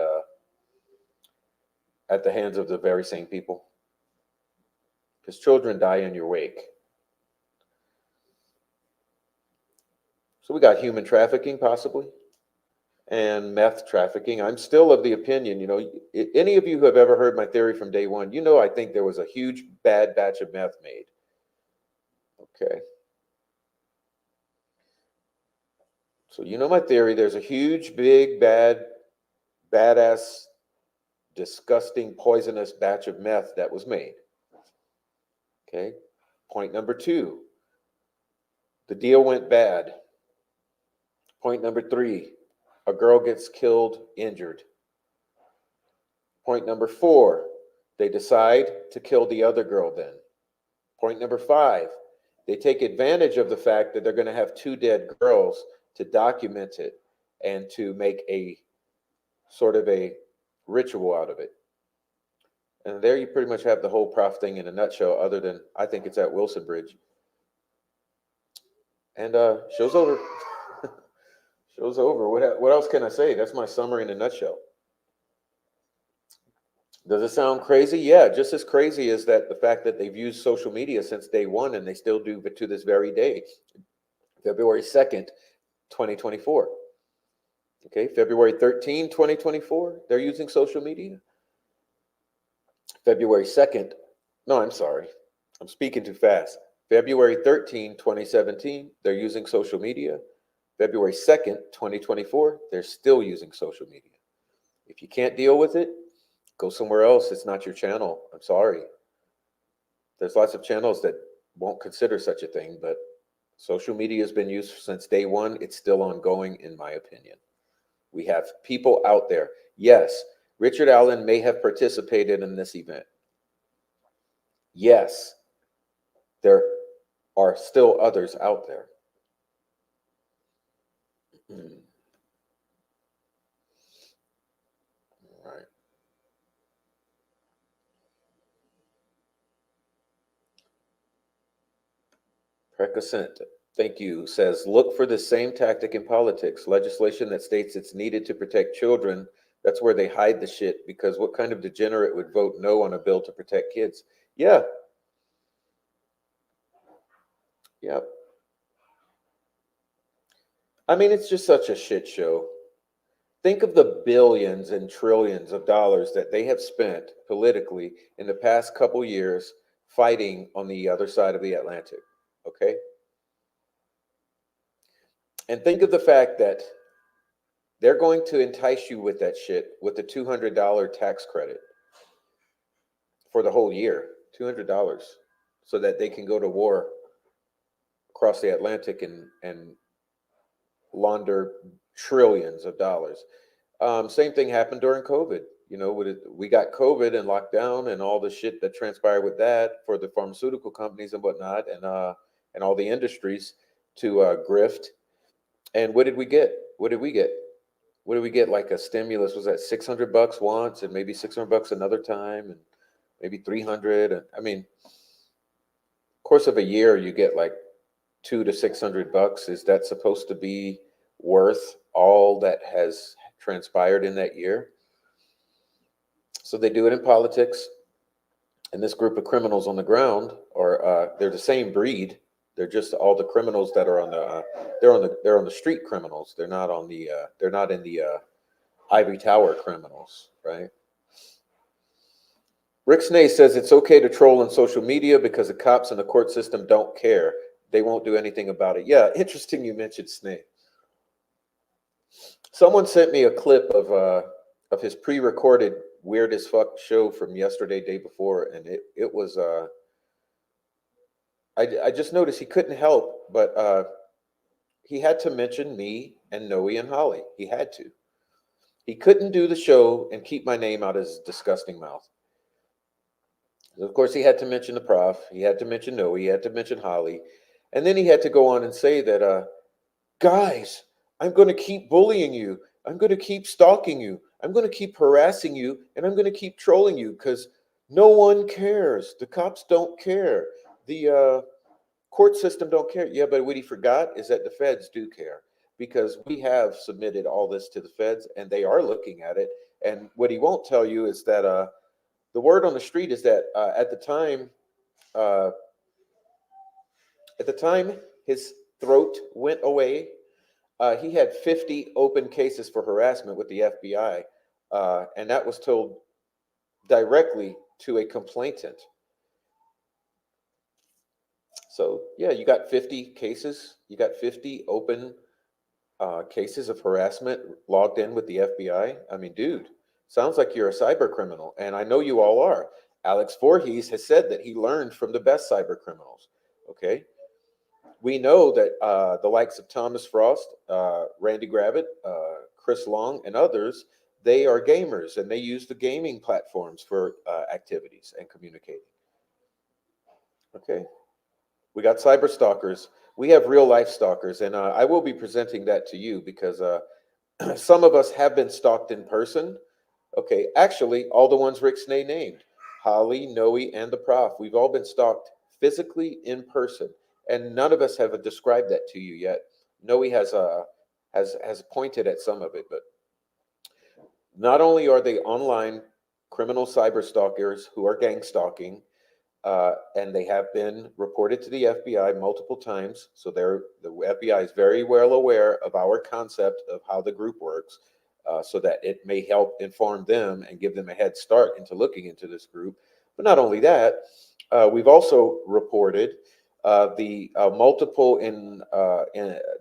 hands of the very same people? Because children die in your wake. So we got human trafficking, possibly, and meth trafficking. I'm still of the opinion, any of you who have ever heard my theory from day one, I think there was a huge bad batch of meth made. Okay. So my theory, there's a huge, big, badass, disgusting, poisonous batch of meth that was made. Okay. Point number 2, the deal went bad. Point number 3, a girl gets killed, injured. Point number 4, they decide to kill the other girl then. Point number 5, they take advantage of the fact that they're going to have 2 dead girls to document it and to make a sort of a ritual out of it. And there you pretty much have the whole prof thing in a nutshell, other than I think it's at Wilson Bridge. And show's over. Show's over. What else can I say? That's my summary in a nutshell. Does it sound crazy? Yeah, just as crazy as the fact that they've used social media since day one, and they still do to this very day. February 2nd, 2024. Okay, February 13, 2024, they're using social media. February 2nd, no, I'm sorry. I'm speaking too fast. February 13, 2017, they're using social media. February 2nd, 2024, they're still using social media. If you can't deal with it, go somewhere else. It's not your channel. I'm sorry. There's lots of channels that won't consider such a thing, but social media has been used since day one. It's still ongoing, in my opinion. We have people out there. Yes, Richard Allen may have participated in this event. Yes, there are still others out there. All right. Precascent, thank you, says, look for the same tactic in politics. Legislation that states it's needed to protect children. That's where they hide the shit, because what kind of degenerate would vote no on a bill to protect kids? Yeah. Yep. I mean, it's just such a shit show. Think of the billions and trillions of dollars that they have spent politically in the past couple years fighting on the other side of the Atlantic. Okay? And think of the fact that they're going to entice you with that shit with the $200 tax credit for the whole year. $200, so that they can go to war across the Atlantic and launder trillions of dollars. Same thing happened during COVID. We got COVID and lockdown and all the shit that transpired with that for the pharmaceutical companies and whatnot, and all the industries to grift. And what did we get? What did we get? what do we get? Like a stimulus, was that $600 once and maybe $600 another time and maybe 300? And I mean, course of a year, you get like $200 to $600. Is that supposed to be worth all that has transpired in that year? So they do it in politics. And this group of criminals on the ground are they're the same breed. They're just all the criminals that are on the they're on the street criminals. They're not on the they're not in the Ivy Tower criminals, right? Rick Snay says it's okay to troll on social media because the cops and the court system don't care. They won't do anything about it. Yeah, interesting you mentioned Snay. Someone sent me a clip of his pre-recorded weird as fuck show from yesterday, day before, and it was I just noticed he couldn't help but he had to mention me and Noe and Holly. He had to. He couldn't do the show and keep my name out of his disgusting mouth. Of course, he had to mention the prof. He had to mention Noe. He had to mention Holly, and then he had to go on and say that, guys, I'm going to keep bullying you. I'm going to keep stalking you. I'm going to keep harassing you, and I'm going to keep trolling you because no one cares. The cops don't care. The court system don't care. Yeah, but what he forgot is that the feds do care because we have submitted all this to the feds, and they are looking at it. And what he won't tell you is that the word on the street is that at uh, the time his throat went away, he had 50 open cases for harassment with the FBI, and that was told directly to a complainant. So yeah, you got 50 cases. You got 50 open cases of harassment logged in with the FBI. I mean, dude, sounds like you're a cyber criminal, and I know you all are. Alex Voorhees has said that he learned from the best cyber criminals. Okay, we know that the likes of Thomas Frost, Randy Gravitt, Chris Long, and others, they are gamers and they use the gaming platforms for activities and communicating. Okay, we got cyber stalkers. We have real life stalkers, and I will be presenting that to you because some of us have been stalked in person. Okay, actually, all the ones Rick Snay named, Holly, Noe, and the prof, we've all been stalked physically in person, and none of us have described that to you yet. Noe has pointed at some of it, but not only are they online criminal cyber stalkers who are gang stalking, and they have been reported to the FBI multiple times. So the FBI is very well aware of our concept of how the group works, so that it may help inform them and give them a head start into looking into this group. But not only that, we've also reported the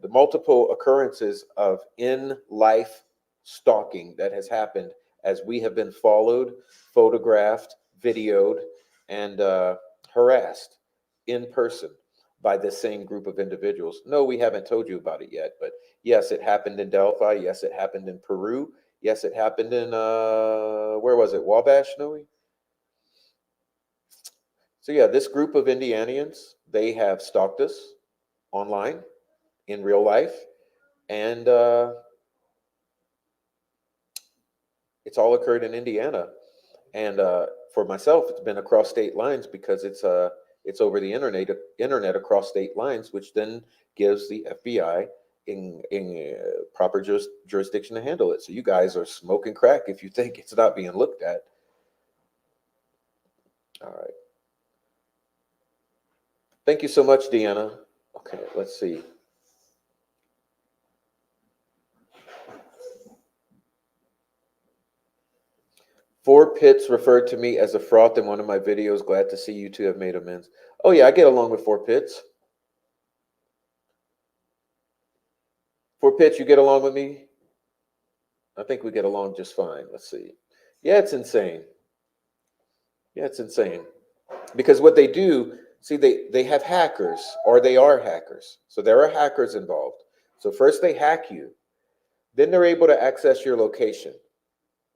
multiple occurrences of in-life stalking that has happened as we have been followed, photographed, videoed, and harassed in person by this same group of individuals. No, we haven't told you about it yet, but yes, it happened in Delphi. Yes, it happened in Peru. Yes, it happened in where was it? Wabash, Noe? So yeah, this group of Indianians, they have stalked us online, in real life, and it's all occurred in Indiana. And for myself, it's been across state lines because it's over the internet across state lines, which then gives the FBI in proper jurisdiction to handle it. So you guys are smoking crack if you think it's not being looked at. All right. Thank you so much, Deanna. Okay, let's see. Four Pits referred to me as a froth in one of my videos. Glad to see you two have made amends. Oh yeah, I get along with Four Pits. Four Pits, you get along with me? I think we get along just fine. Let's see. Yeah, it's insane. Yeah, it's insane. Because what they do, see, they have hackers, or they are hackers. So there are hackers involved. So first they hack you. Then they're able to access your location.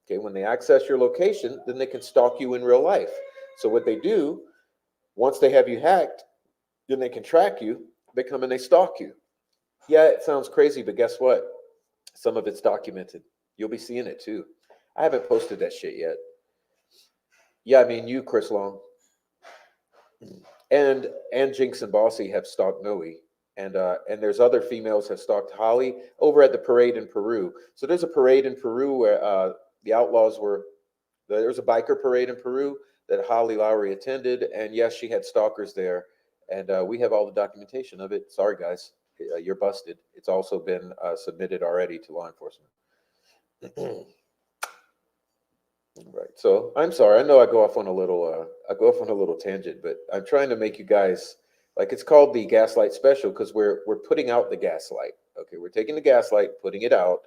Okay, when they access your location, then they can stalk you in real life. So what they do, once they have you hacked, then they can track you. They come and they stalk you. Yeah, it sounds crazy, but guess what? Some of it's documented. You'll be seeing it too. I haven't posted that shit yet. Yeah, I mean you, Chris Long, and Jinx and Bossy have stalked Noe, and there's other females have stalked Holly over at the parade in Peru. So there's a parade in Peru where the outlaws were. There was a biker parade in Peru that Holly Lowry attended, and yes, she had stalkers there, and we have all the documentation of it. Sorry, guys, you're busted. It's also been submitted already to law enforcement. Right. So I'm sorry. I know I go off on a little I go off on a little tangent, but I'm trying to make you guys like it's called the Gaslight Special because we're putting out the gaslight. Okay, we're taking the gaslight, putting it out.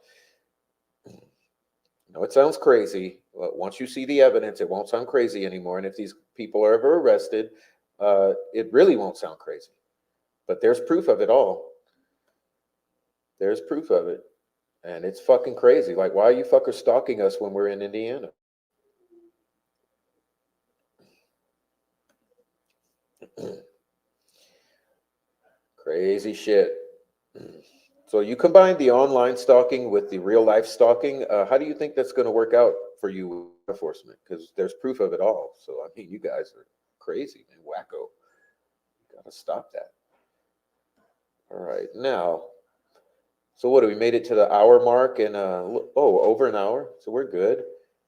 No, it sounds crazy. Once you see the evidence, it won't sound crazy anymore. And if these people are ever arrested, it really won't sound crazy. But there's proof of it all. There's proof of it. And it's fucking crazy. Like, why are you fuckers stalking us when we're in Indiana? Crazy shit. So you combine the online stalking with the real life stalking. How do you think that's going to work out for you with enforcement? Because there's proof of it all. So I mean, you guys are crazy and wacko. You gotta stop that. All right, now. So what? We made it to the hour mark, and over an hour. So we're good.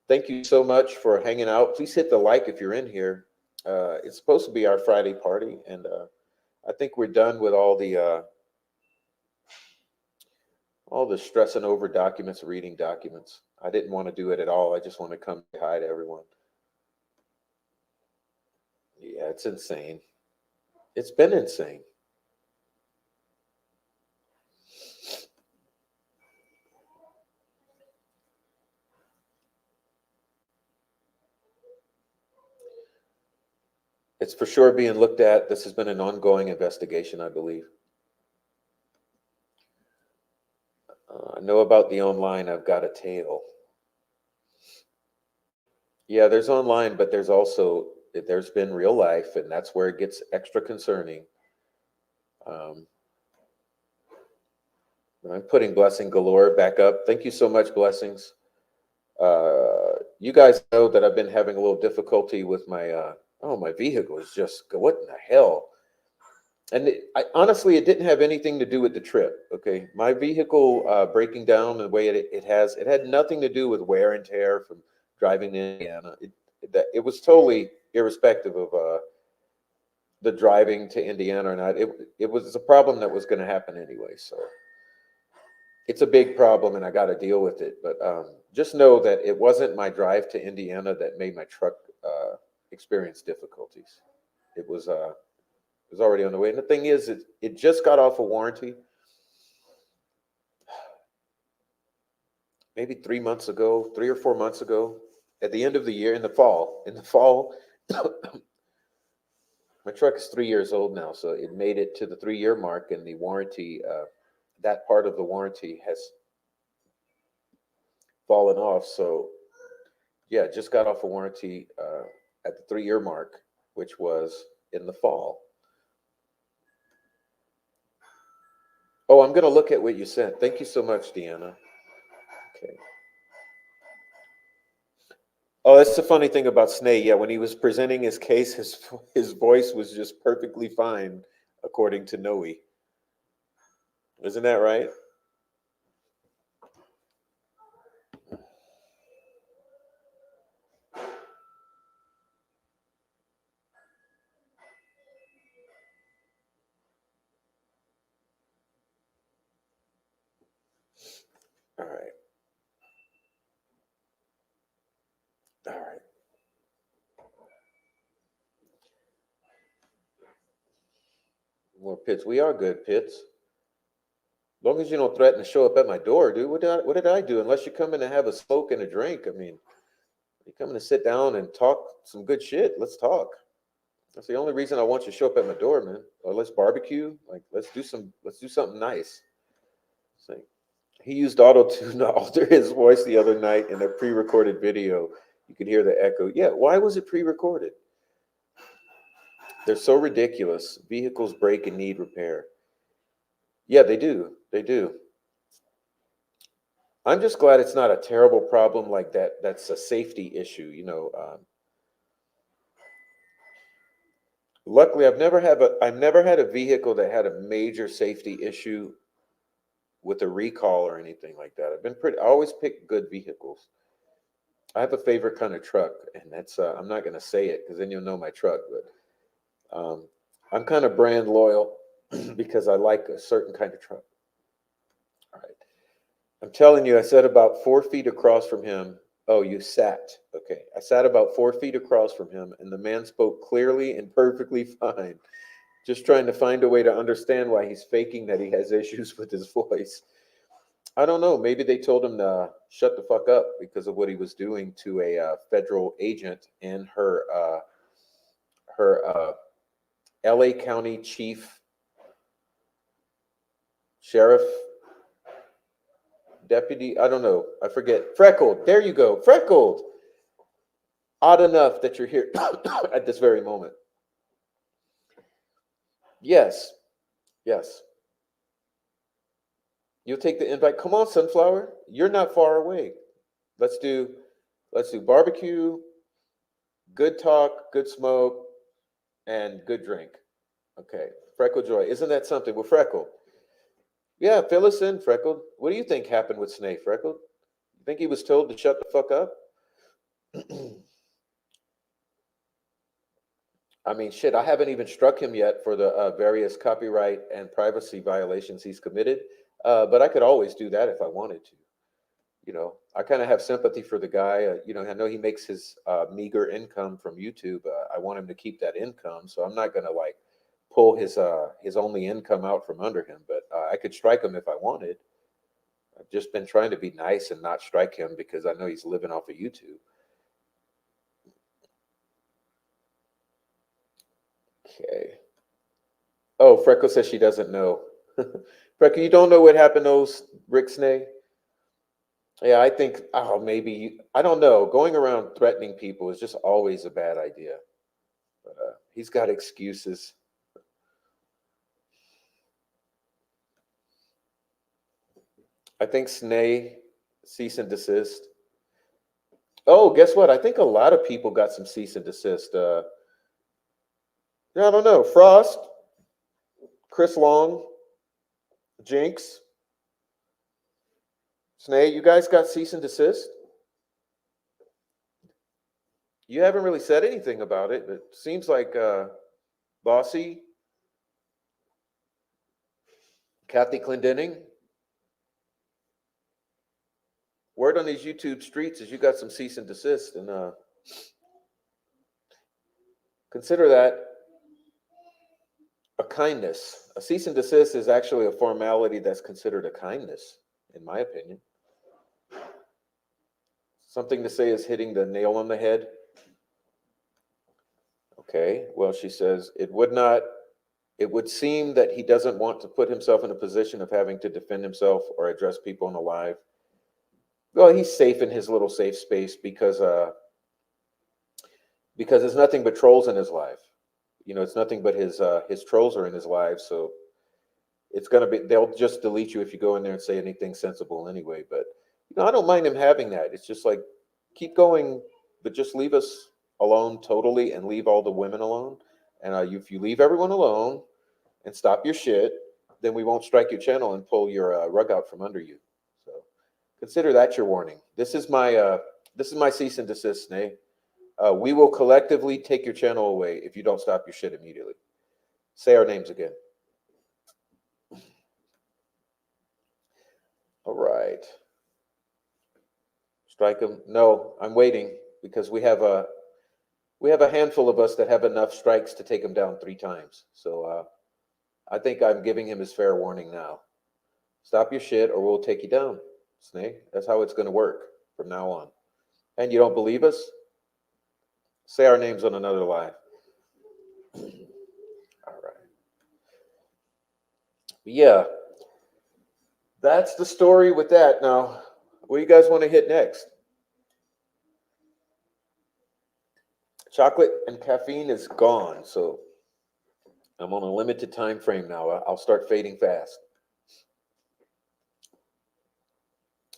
Thank you so much for hanging out. Please hit the like if you're in here. It's supposed to be our Friday party, and I think we're done with all the stressing over documents, reading documents. I didn't want to do it at all. I just want to come say hi to everyone. Yeah, it's insane. It's been insane. It's for sure being looked at. This has been an ongoing investigation, I believe. I know about the online. I've got a tail. Yeah, there's online, but there's been real life, and that's where it gets extra concerning. Um, I'm putting Blessing Galore back up. Thank you so much, Blessings. You guys know that I've been having a little difficulty with my vehicle is just what in the hell? And honestly, it didn't have anything to do with the trip. Okay, my vehicle breaking down the way it had nothing to do with wear and tear from driving to Indiana. It was totally irrespective of the driving to Indiana or not. It was a problem that was going to happen anyway. So it's a big problem, and I got to deal with it. But just know that it wasn't my drive to Indiana that made my truck experience difficulties. It was already on the way. And the thing is, it just got off a warranty maybe 3 months ago, 3 or 4 months ago, at the end of the year, in the fall. In the fall, my truck is 3 years old now, so it made it to the 3 year mark, and the warranty, that part of the warranty has fallen off. So yeah, just got off a warranty at the 3 year mark, which was in the fall. Oh, I'm gonna look at what you sent. Thank you so much, Deanna. Okay. Oh, that's the funny thing about Snay. Yeah, when he was presenting his case, his voice was just perfectly fine, according to Noe. Isn't that right? All right. All right. More Pitts. We are good, Pitts. As long as you don't threaten to show up at my door, dude. What did I do? Unless you're coming to have a smoke and a drink. I mean, you're coming to sit down and talk some good shit. Let's talk. That's the only reason I want you to show up at my door, man. Or let's barbecue. Like let's do something nice. So, he used auto tune to alter his voice the other night in a pre-recorded video. You could hear the echo. Yeah, why was it pre-recorded? They're so ridiculous. Vehicles break and need repair. Yeah, they do. They do. I'm just glad it's not a terrible problem like that. That's a safety issue, luckily, I've never had a vehicle that had a major safety issue with a recall or anything like that. I always pick good vehicles. I have a favorite kind of truck, and that's I'm not going to say it because then you'll know my truck. But I'm kind of brand loyal because I like a certain kind of truck. All right, I'm telling you, I sat about 4 feet across from him. Oh, you sat. Okay, I sat about 4 feet across from him, and the man spoke clearly and perfectly fine. Just trying to find a way to understand why he's faking that he has issues with his voice. I don't know. Maybe they told him to shut the fuck up because of what he was doing to a federal agent and her L.A. County chief sheriff deputy. I don't know. I forget. Freckled. There you go. Freckled. Odd enough that you're here at this very moment. Yes. Yes. You'll take the invite. Come on, Sunflower. You're not far away. Let's do barbecue, good talk, good smoke, and good drink. Okay. Freckle Joy. Isn't that something? Well, Freckle. Yeah, fill us in, Freckled. What do you think happened with Snake, Freckled? You think he was told to shut the fuck up? I mean, shit, I haven't even struck him yet for the various copyright and privacy violations he's committed. But I could always do that if I wanted to. I kind of have sympathy for the guy. I know he makes his meager income from YouTube. I want him to keep that income, so I'm not gonna like pull his only income out from under him. But I could strike him if I wanted. I've just been trying to be nice and not strike him because I know he's living off of YouTube. Okay. Oh, Freckle says she doesn't know. Freckle, you don't know what happened to those Rick Snay? Yeah, I think, oh, maybe, I don't know. Going around threatening people is just always a bad idea. But he's got excuses. I think Snay, cease and desist. Oh, guess what? I think a lot of people got some cease and desist. Yeah, I don't know. Frost, Chris Long, Jinx, Snay, you guys got cease and desist? You haven't really said anything about it. It seems like Bossy, Kathy Clendenning. Word on these YouTube streets is you got some cease and desist, and consider that a kindness. A cease and desist is actually a formality that's considered a kindness, in my opinion. Something to say is hitting the nail on the head. Okay, well, she says it would seem that he doesn't want to put himself in a position of having to defend himself or address people on the live. Well, he's safe in his little safe space because there's nothing but trolls in his life. It's nothing but his trolls are in his life, so they'll just delete you if you go in there and say anything sensible anyway. But I don't mind him having that. It's just like, keep going, but just leave us alone totally and leave all the women alone. And if you leave everyone alone and stop your shit, then we won't strike your channel and pull your rug out from under you. So consider that your warning. This is my cease and desist, Snay. We will collectively take your channel away if you don't stop your shit immediately. Say our names again. All right. Strike him. No, I'm waiting because we have a handful of us that have enough strikes to take him down 3 times. So I think I'm giving him his fair warning now. Stop your shit or we'll take you down, Snake. That's how it's going to work from now on. And you don't believe us? Say our names on another live. All right. Yeah. That's the story with that. Now, what do you guys want to hit next? Chocolate and caffeine is gone, so I'm on a limited time frame now. I'll start fading fast.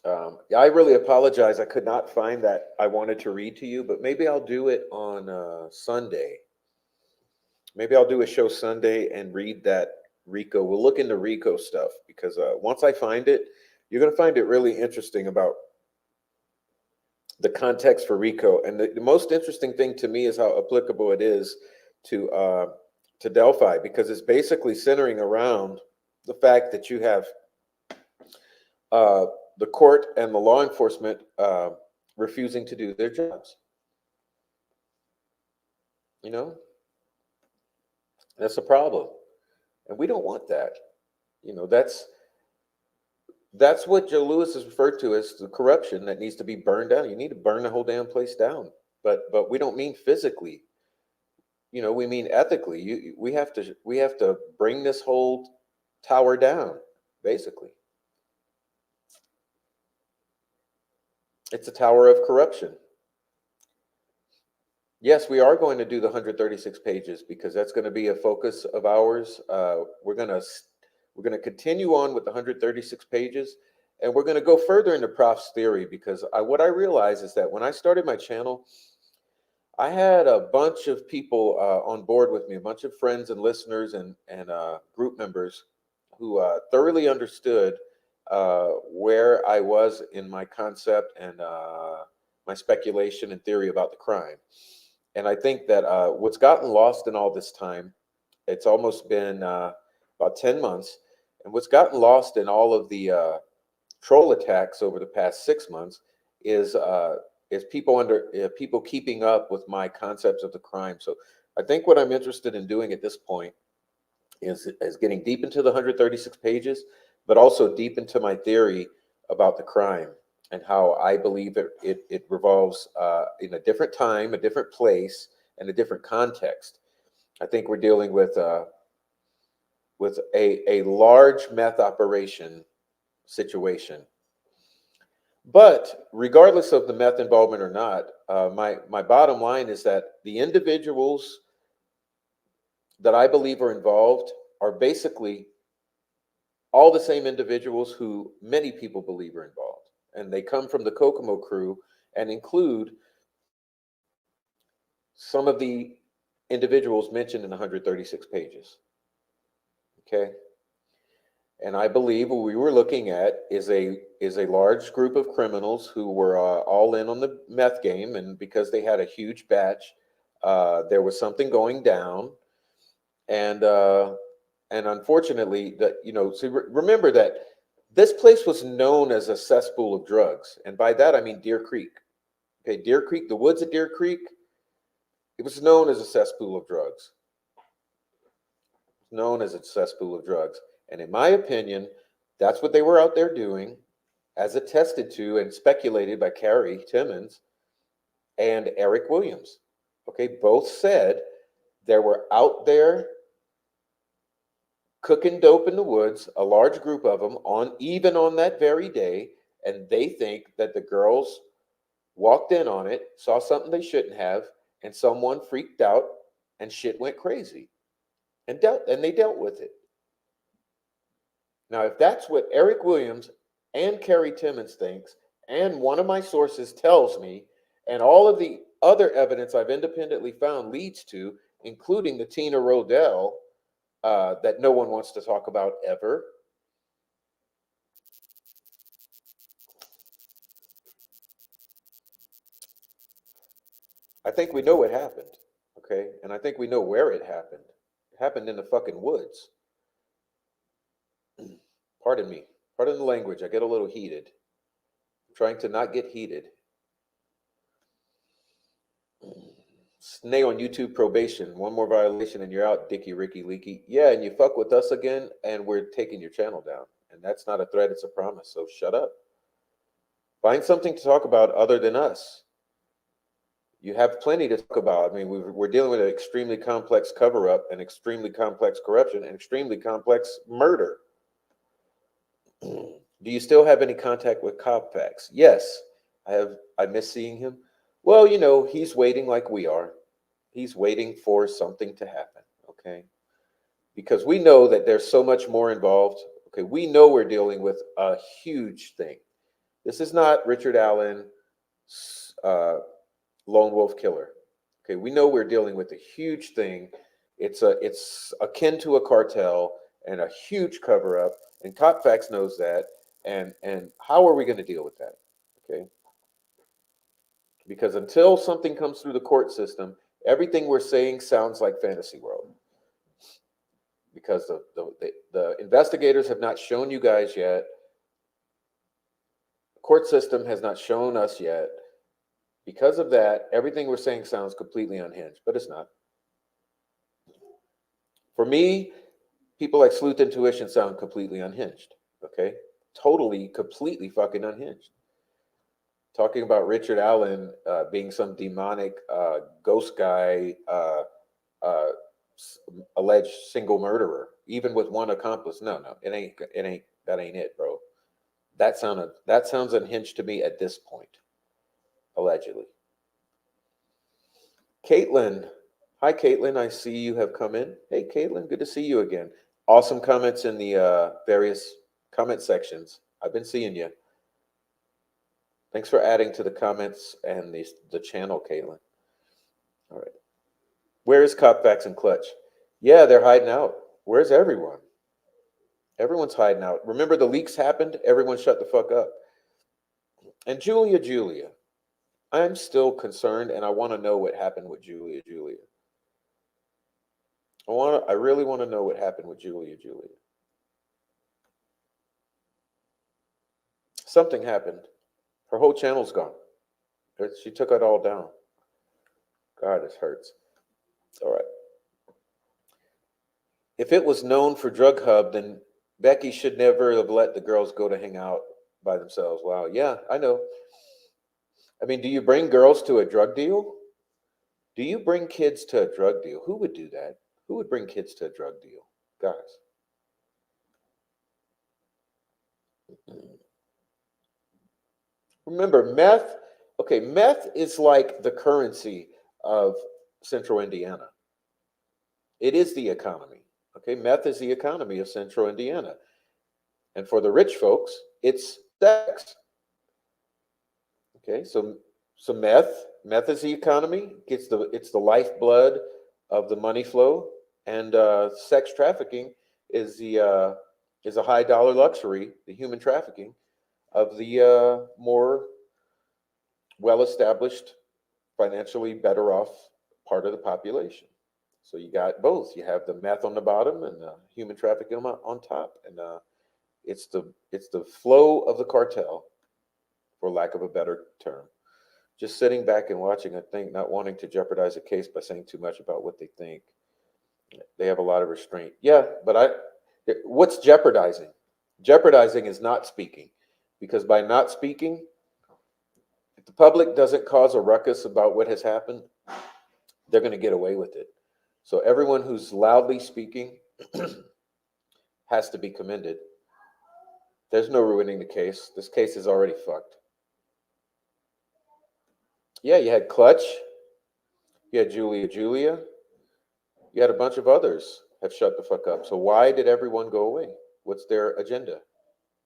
I really apologize. I could not find that I wanted to read to you, but maybe I'll do it on Sunday. Maybe I'll do a show Sunday and read that Rico. We'll look into Rico stuff because once I find it, you're going to find it really interesting about the context for Rico. And the most interesting thing to me is how applicable it is to uh, to Delphi because it's basically centering around the fact that you have uh, the court and the law enforcement refusing to do their jobs. You know, that's a problem, and we don't want that. You know, that's what Joe Lewis has referred to as the corruption that needs to be burned down. You need to burn the whole damn place down. But we don't mean physically. You know, we mean ethically. We have to bring this whole tower down. Basically, it's a tower of corruption. Yes, we are going to do the 136 pages because that's going to be a focus of ours. We're going to continue on with the 136 pages, and we're going to go further into Prof's theory because what I realize is that when I started my channel, I had a bunch of people on board with me, a bunch of friends and listeners and group members who thoroughly understood where I was in my concept and my speculation and theory about the crime. And I think that what's gotten lost in all this time, it's almost been about 10 months, and what's gotten lost in all of the troll attacks over the past 6 months is people keeping up with my concepts of the crime. So I think what I'm interested in doing at this point is getting deep into the 136 pages, but also deep into my theory about the crime and how I believe it revolves in a different time, a different place, and a different context. I think we're dealing with a large meth operation situation. But regardless of the meth involvement or not, my bottom line is that the individuals that I believe are involved are basically all the same individuals who many people believe are involved. And they come from the Kokomo crew and include some of the individuals mentioned in 136 pages. Okay. And I believe what we were looking at is a large group of criminals who were all in on the meth game, and because they had a huge batch, there was something going down, and unfortunately, that so remember that this place was known as a cesspool of drugs, and by that I mean Deer Creek. Okay, Deer Creek, the woods at Deer Creek, it was known as a cesspool of drugs. Known as a cesspool of drugs. And in my opinion, that's what they were out there doing, as attested to and speculated by Carrie Timmons and Eric Williams. Okay, both said they were out there cooking dope in the woods, a large group of them, on that very day, and they think that the girls walked in on it, saw something they shouldn't have, and someone freaked out and shit went crazy. And they dealt with it. Now, if that's what Eric Williams and Carrie Timmons thinks, and one of my sources tells me, and all of the other evidence I've independently found leads to, including the Tina Rodell that no one wants to talk about ever, I think we know what happened. Okay, and I think we know where it happened. It happened in the fucking woods. Pardon me. Pardon the language. I get a little heated. I'm trying to not get heated. Stay on YouTube probation. One more violation and you're out, Dicky Ricky Leaky. Yeah, and you fuck with us again, and we're taking your channel down. And that's not a threat, it's a promise. So shut up. Find something to talk about other than us. You have plenty to talk about. I mean, we're dealing with an extremely complex cover up, an extremely complex corruption, an extremely complex murder. Do you still have any contact with Copfax? Yes, I have. I miss seeing him. Well, he's waiting like we are. He's waiting for something to happen. Okay, because we know that there's so much more involved. Okay, we know we're dealing with a huge thing. This is not Richard Allen, uh, lone wolf killer. Okay, we know we're dealing with a huge thing. It's akin to a cartel and a huge cover up, and Copfax knows that. And how are we going to deal with that? Okay, because until something comes through the court system, everything we're saying sounds like fantasy world. Because the investigators have not shown you guys yet. The court system has not shown us yet. Because of that, everything we're saying sounds completely unhinged, but it's not. For me, people like Sleuth Intuition sound completely unhinged. Okay, totally, completely fucking unhinged. Talking about Richard Allen being some demonic ghost guy, uh, alleged single murderer, even with one accomplice. No, no, it ain't. It ain't. That ain't it, bro. That sounds unhinged to me at this point. Allegedly. Caitlin, hi Caitlin. I see you have come in. Hey Caitlin, good to see you again. Awesome comments in the various comment sections. I've been seeing you. Thanks for adding to the comments and the channel, Caitlin. All right. Where is Copfax and Clutch? Yeah, they're hiding out. Where's everyone? Everyone's hiding out. Remember the leaks happened? Everyone shut the fuck up. And Julia, I'm still concerned and I want to know what happened with Julia. I really want to know what happened with Julia. Something happened. Her whole channel's gone. She took it all down. God, this hurts. All right. If it was known for Drug Hub, then Becky should never have let the girls go to hang out by themselves. Wow. Yeah, I know. I mean, do you bring girls to a drug deal? Do you bring kids to a drug deal? Who would do that? Who would bring kids to a drug deal? Guys. Remember, meth is like the currency of Central Indiana. It is the economy. Okay, meth is the economy of Central Indiana. And for the rich folks, it's sex. Okay, so meth is the economy. It's the lifeblood of the money flow, and sex trafficking is a high dollar luxury, the human trafficking of the more well established, financially better off part of the population. So you got both. You have the meth on the bottom and the human trafficking on top, and it's the flow of the cartel, for lack of a better term. Just sitting back and watching, I think, not wanting to jeopardize a case by saying too much about what they think. They have a lot of restraint. Yeah, but what's jeopardizing? Jeopardizing is not speaking, because by not speaking, if the public doesn't cause a ruckus about what has happened, they're going to get away with it. So everyone who's loudly speaking has to be commended. There's no ruining the case. This case is already fucked. Yeah, you had Clutch. You had Julia. You had a bunch of others have shut the fuck up. So why did everyone go away? What's their agenda?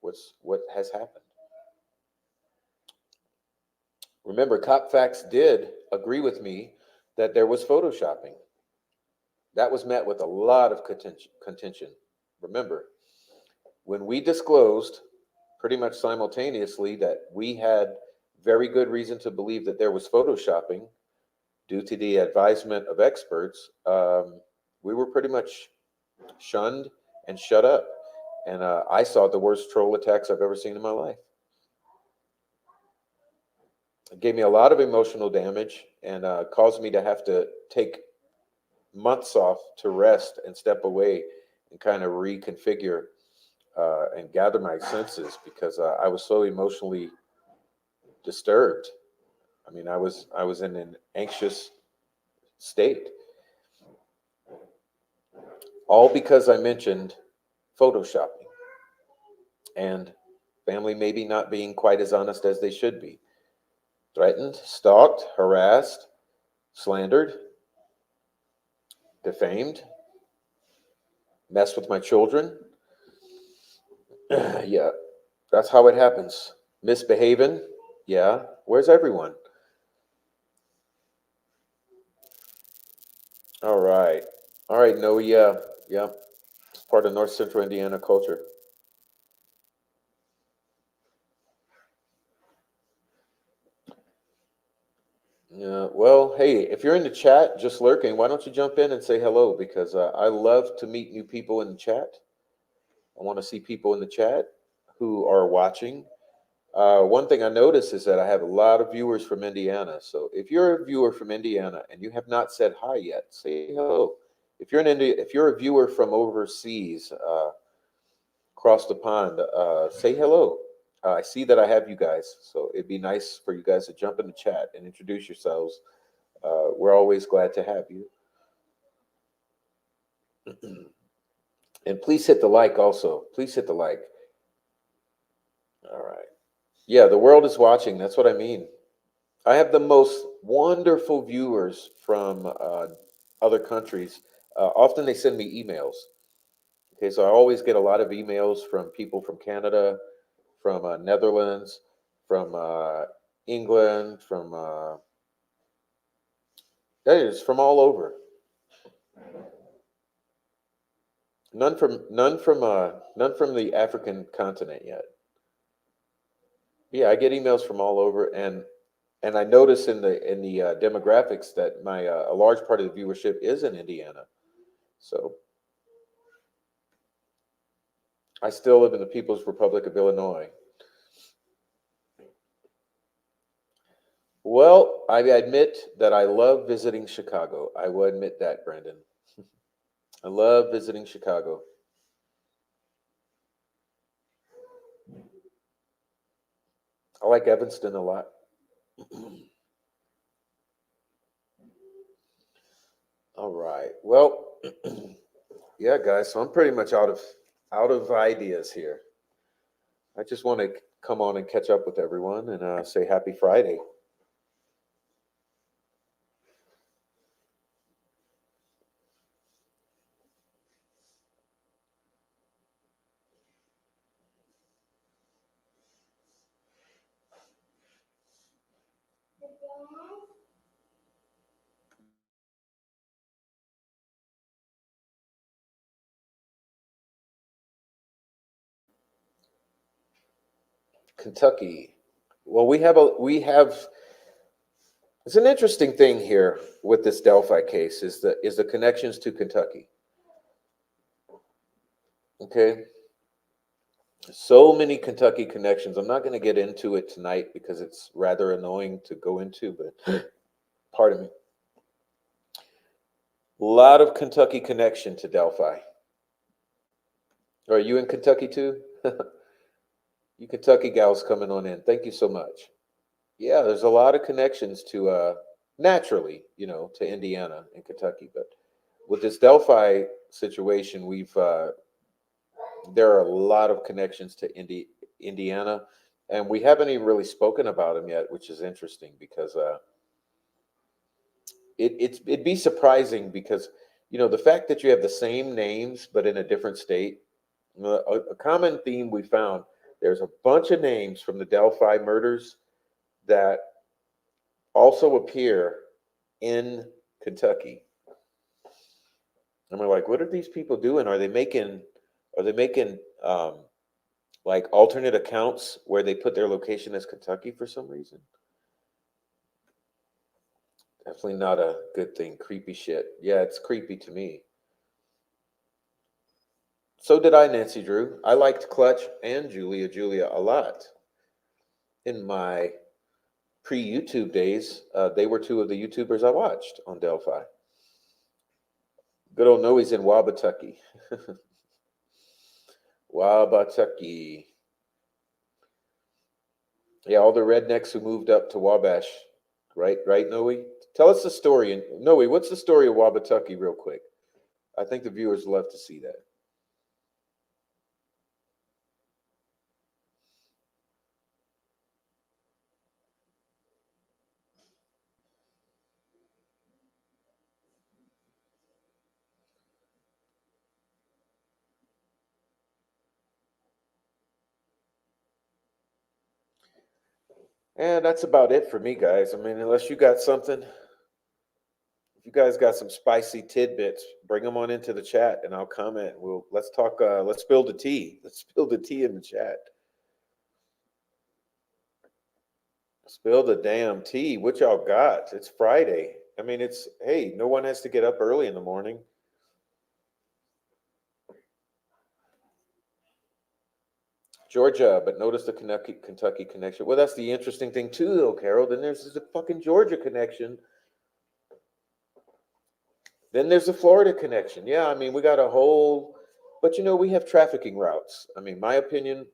What has happened? Remember, Copfax did agree with me that there was photoshopping. That was met with a lot of contention. Remember, when we disclosed pretty much simultaneously that we had very good reason to believe that there was photoshopping due to the advisement of experts, we were pretty much shunned and shut up. And I saw the worst troll attacks I've ever seen in my life. It gave me a lot of emotional damage and caused me to have to take months off to rest and step away and kind of reconfigure and gather my senses, because I was so emotionally disturbed. I mean, I was in an anxious state, all because I mentioned photoshopping and family maybe not being quite as honest as they should be. Threatened, stalked, harassed, slandered, defamed, messed with my children. Yeah, that's how it happens. Misbehaving? Yeah. Where's everyone? All right. All right, no, yeah. Yeah. It's part of North Central Indiana culture. Yeah. Well, hey, if you're in the chat just lurking, why don't you jump in and say hello? Because I love to meet new people in the chat. I want to see people in the chat who are watching. One thing I notice is that I have a lot of viewers from Indiana. So if you're a viewer from Indiana and you have not said hi yet, say hello. If you're in India, if you're a viewer from overseas, across the pond, say hello. I see that I have you guys, so it'd be nice for you guys to jump in the chat and introduce yourselves. We're always glad to have you. And please hit the like also. Please hit the like. All right. Yeah, the world is watching. That's what I mean. I have the most wonderful viewers from other countries. Often they send me emails. Okay, so I always get a lot of emails from people from Canada, from Netherlands, from England, from that is from all over. None from the African continent yet. Yeah, I get emails from all over, and I notice in the demographics that my a large part of the viewership is in Indiana. So I still live in the People's Republic of Illinois. Well, I admit that I love visiting Chicago. I will admit that, Brandon. I love visiting Chicago. I like Evanston a lot. All right. Well, yeah, guys. So I'm pretty much out of ideas here. I just want to come on and catch up with everyone and say Happy Friday. Kentucky. Well, we have. It's an interesting thing here with this Delphi case is the connections to Kentucky. Okay, so many Kentucky connections. I'm not going to get into it tonight because it's rather annoying to go into, but pardon me. A lot of Kentucky connection to Delphi. Are you in Kentucky too? You Kentucky gals coming on in. Thank you so much. Yeah, there's a lot of connections to naturally, to Indiana and Kentucky, but with this Delphi situation, we've there are a lot of connections to Indiana, and we haven't even really spoken about them yet, which is interesting because it'd be surprising because the fact that you have the same names but in a different state. A common theme we found: there's a bunch of names from the Delphi murders that also appear in Kentucky, and we're like, what are these people doing? Are they making like alternate accounts where they put their location as Kentucky for some reason? Definitely not a good thing. Creepy shit. Yeah, it's creepy to me. So did I, Nancy Drew. I liked Clutch and Julia a lot in my pre-YouTube days. They were two of the YouTubers I watched on Delphi. Good old Noe's in Wabatucky. Wabatucky. Yeah, all the rednecks who moved up to Wabash. Right, Noe? Tell us the story. And Noe, what's the story of Wabatucky real quick? I think the viewers love to see that. And that's about it for me, guys. I mean, unless you got something, if you guys got some spicy tidbits, bring them on into the chat and I'll comment. Let's talk. Let's spill the tea. Let's spill the tea in the chat. Spill the damn tea. What y'all got? It's Friday. I mean, hey, no one has to get up early in the morning. Georgia, but notice the Kentucky connection. Well, that's the interesting thing too, though, Carol. Then there's the fucking Georgia connection. Then there's the Florida connection. Yeah, I mean, we got a whole, but we have trafficking routes. I mean, my opinion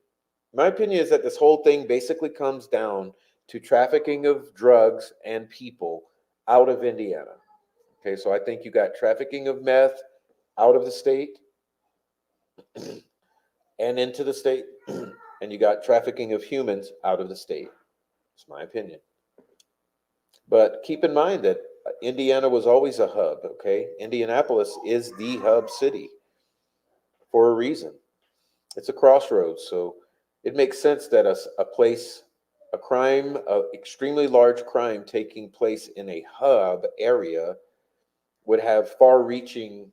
is that this whole thing basically comes down to trafficking of drugs and people out of Indiana. Okay, so I think you got trafficking of meth out of the state and into the state, and you got trafficking of humans out of the state. It's my opinion. But keep in mind that Indiana was always a hub, okay? Indianapolis is the hub city for a reason. It's a crossroads, so it makes sense that a place, a crime, an extremely large crime taking place in a hub area would have far-reaching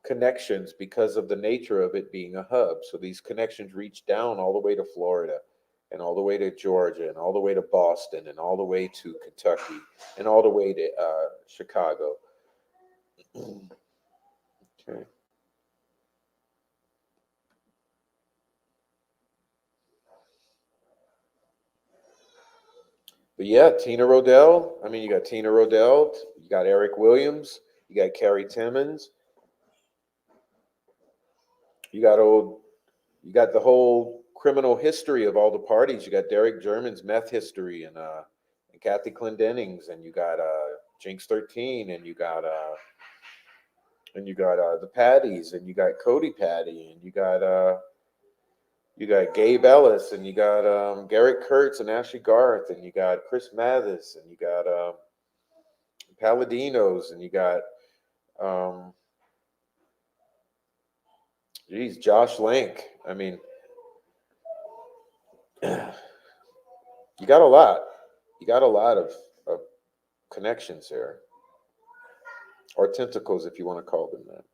connections because of the nature of it being a hub. So these connections reach down all the way to Florida and all the way to Georgia and all the way to Boston and all the way to Kentucky and all the way to Chicago. Okay. But yeah, Tina Rodell. I mean, you got Tina Rodell, you got Eric Williams, you got Carrie Timmons, you got you got the whole criminal history of all the parties. You got Derek Jerman's meth history and Kathy Clendenning's, and you got Jinx 13, and you got the Patties, and you got Cody Patty, and you got Gabe Ellis, and you got Garrett Kurtz and Ashley Garth, and you got Chris Mathis, and you got Paladinos, and you got um, geez, Josh Lank. I mean, you got a lot. You got a lot of connections here, or tentacles, if you want to call them that.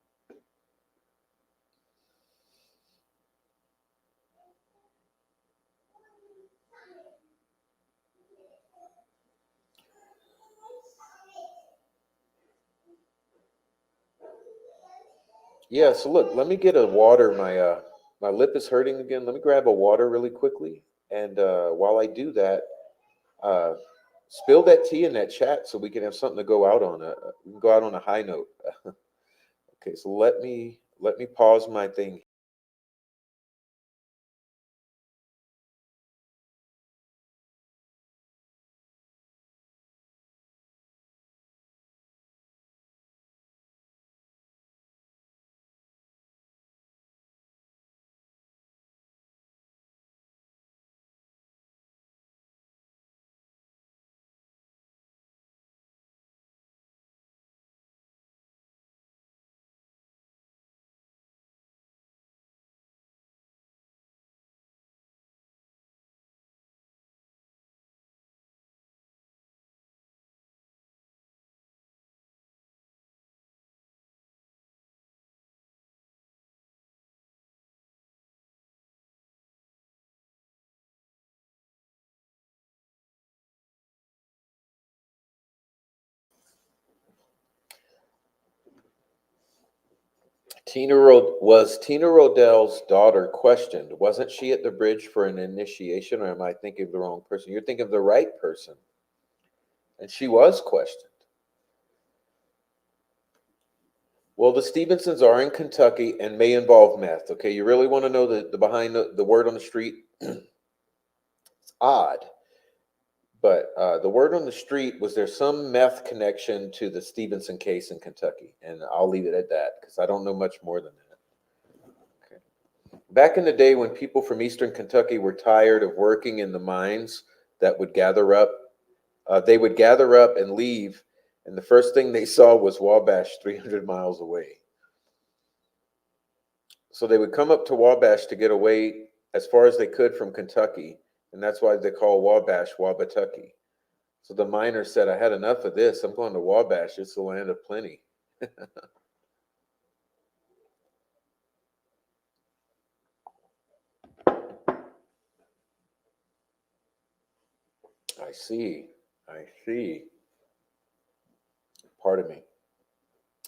Yeah. So look, let me get a water. My lip is hurting again. Let me grab a water really quickly, and while I do that, uh, spill that tea in that chat so we can have something to go out on. We can go out on a high note. Okay. So let me pause my thing. Was Tina Rodell's daughter questioned? Wasn't she at the bridge for an initiation, or am I thinking of the wrong person? You're thinking of the right person, and she was questioned. Well, the Stevensons are in Kentucky and may involve meth. Okay, you really want to know the behind the word on the street? It's odd, but the word on the street was there's some meth connection to the Stevenson case in Kentucky, and I'll leave it at that because I don't know much more than that. Okay. Back in the day when people from Eastern Kentucky were tired of working in the mines that would gather up, they would gather up and leave, and the first thing they saw was Wabash 300 miles away. So they would come up to Wabash to get away as far as they could from Kentucky, And that's why they call Wabash Wabatucky. So the miner said, I had enough of this. I'm going to Wabash. It's the land of plenty. I see. I see. Pardon me.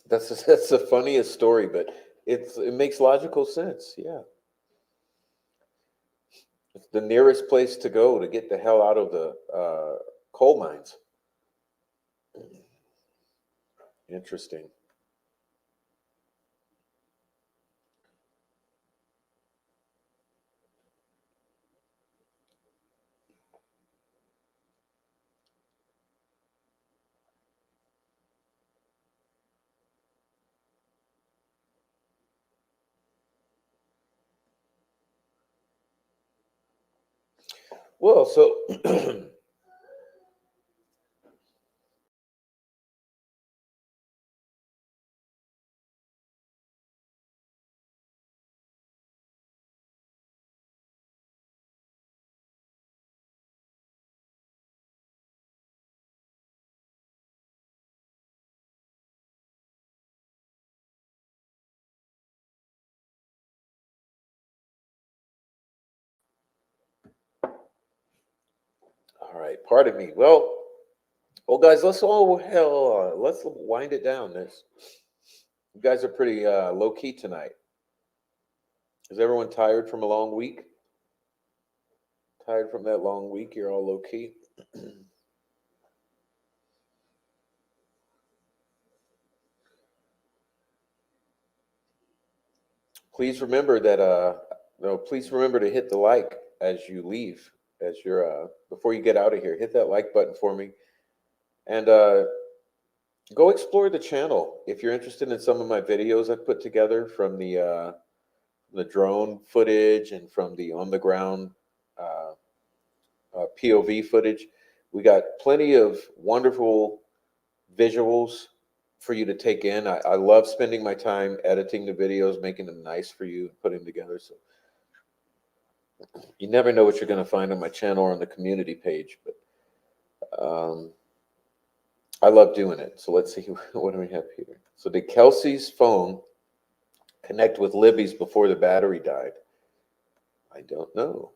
That's the funniest story, but it makes logical sense. Yeah, it's the nearest place to go to get the hell out of the coal mines. Interesting. Well, so all right. Pardon me. Well, guys, let's wind it down. This You guys are pretty low key tonight. Is everyone tired from a long week? Tired from that long week? You're all low key. Please remember that no, please remember to hit the like as you leave, as you're before you get out of here. Hit that like button for me, and go explore the channel if you're interested in some of my videos I've put together from the drone footage and from the on the ground uh, POV footage. We got plenty of wonderful visuals for you to take in. I love spending my time editing the videos, making them nice for you, putting them together. So you never know what you're going to find on my channel or on the community page, but I love doing it. So let's see, what do we have here? So did Kelsey's phone connect with Libby's before the battery died? I don't know.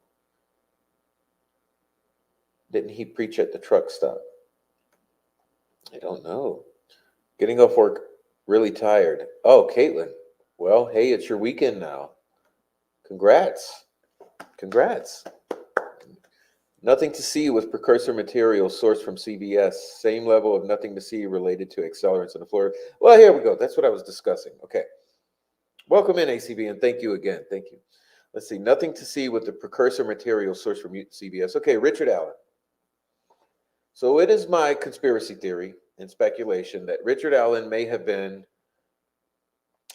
Didn't he preach at the truck stop? I don't know. Getting off work really tired. Oh, Caitlin. Well, hey, it's your weekend now. Congrats. Congrats. Nothing to see with precursor material sourced from CBS. Same level of nothing to see related to accelerants in the floor. Well, here we go. That's what I was discussing. Okay. Welcome in, ACB, and thank you again. Thank you. Let's see. Nothing to see with the precursor material sourced from CBS. Okay, Richard Allen. So it is my conspiracy theory and speculation that Richard Allen may have been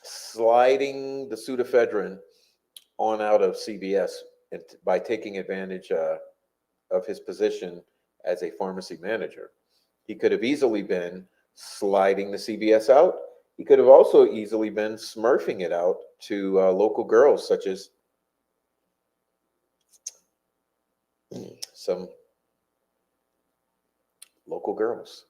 sliding the pseudoephedrine on out of CBS by taking advantage of his position as a pharmacy manager. He could have easily been sliding the CBS out. He could have also easily been smurfing it out to local girls, such as some local girls.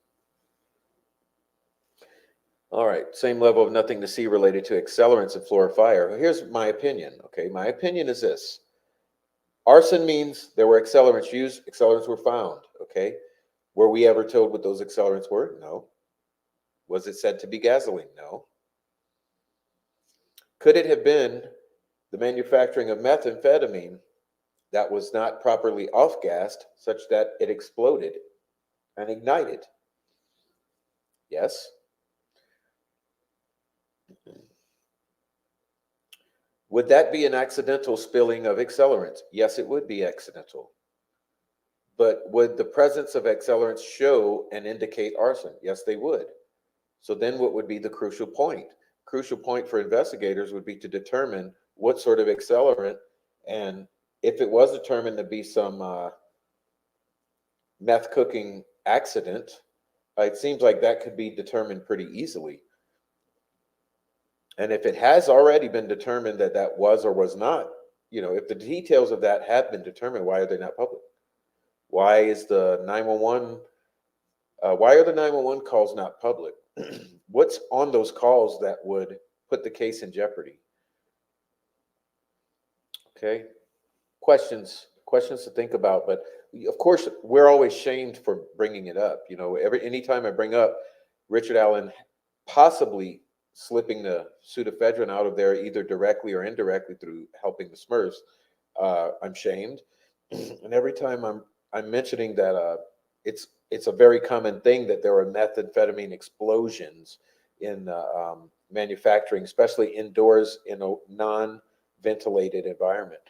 All right, same level of nothing to see related to accelerants in Florida fire. Here's my opinion. Okay, my opinion is this: arson means there were accelerants used, accelerants were found. Okay, were we ever told what those accelerants were? No. Was it said to be gasoline? No. Could it have been the manufacturing of methamphetamine that was not properly off-gassed such that it exploded and ignited? Yes. Would that be an accidental spilling of accelerants? Yes, it would be accidental. But would the presence of accelerants show and indicate arson? Yes, they would. So then what would be the crucial point? Crucial point for investigators would be to determine what sort of accelerant, and if it was determined to be some meth cooking accident, it seems like that could be determined pretty easily. And if it has already been determined that that was or was not, if the details of that have been determined, why are they not public? Why is the 911? Why are the 911 calls not public? What's on those calls that would put the case in jeopardy? Okay, questions to think about. But of course, we're always shamed for bringing it up. Anytime I bring up Richard Allen possibly slipping the pseudoephedrine out of there, either directly or indirectly through helping the Smurfs, I'm shamed. And every time I'm mentioning that it's a very common thing that there are methamphetamine explosions in manufacturing, especially indoors in a non-ventilated environment.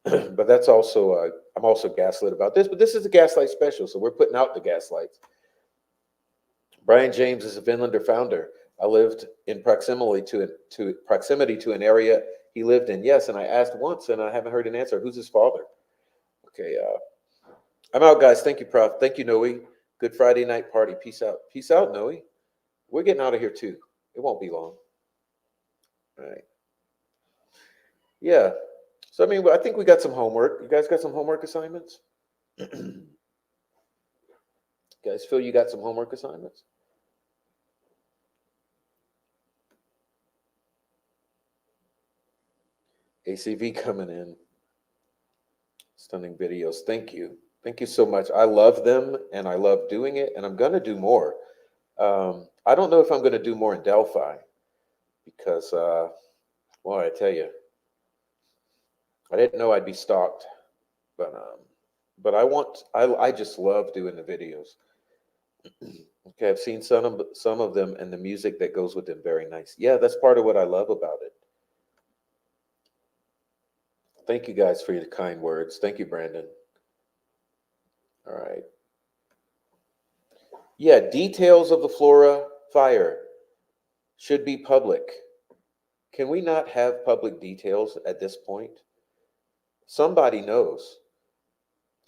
But that's also I'm also gaslit about this. But this is a Gaslight special, so we're putting out the gaslights. Brian James is a Finlander founder. I lived in proximity to an area he lived in. Yes, and I asked once, and I haven't heard an answer. Who's his father? Okay, I'm out, guys. Thank you, Prof. Thank you, Noe. Good Friday night party. Peace out. Peace out, Noe. We're getting out of here too. It won't be long. All right. Yeah. So I mean, I think we got some homework. You guys got some homework assignments? You guys feel you got some homework assignments? ACV coming in. Stunning videos. Thank you. Thank you so much. I love them and I love doing it, and I'm going to do more. I don't know if I'm going to do more in Delphi because, well, I tell you, I didn't know I'd be stalked, but I just love doing the videos. Okay, I've seen some of them, and the music that goes with them, very nice. Yeah, that's part of what I love about it. Thank you guys for your kind words. Thank you, Brandon. All right. Yeah, details of the Flora fire should be public. Can we not have public details at this point? Somebody knows.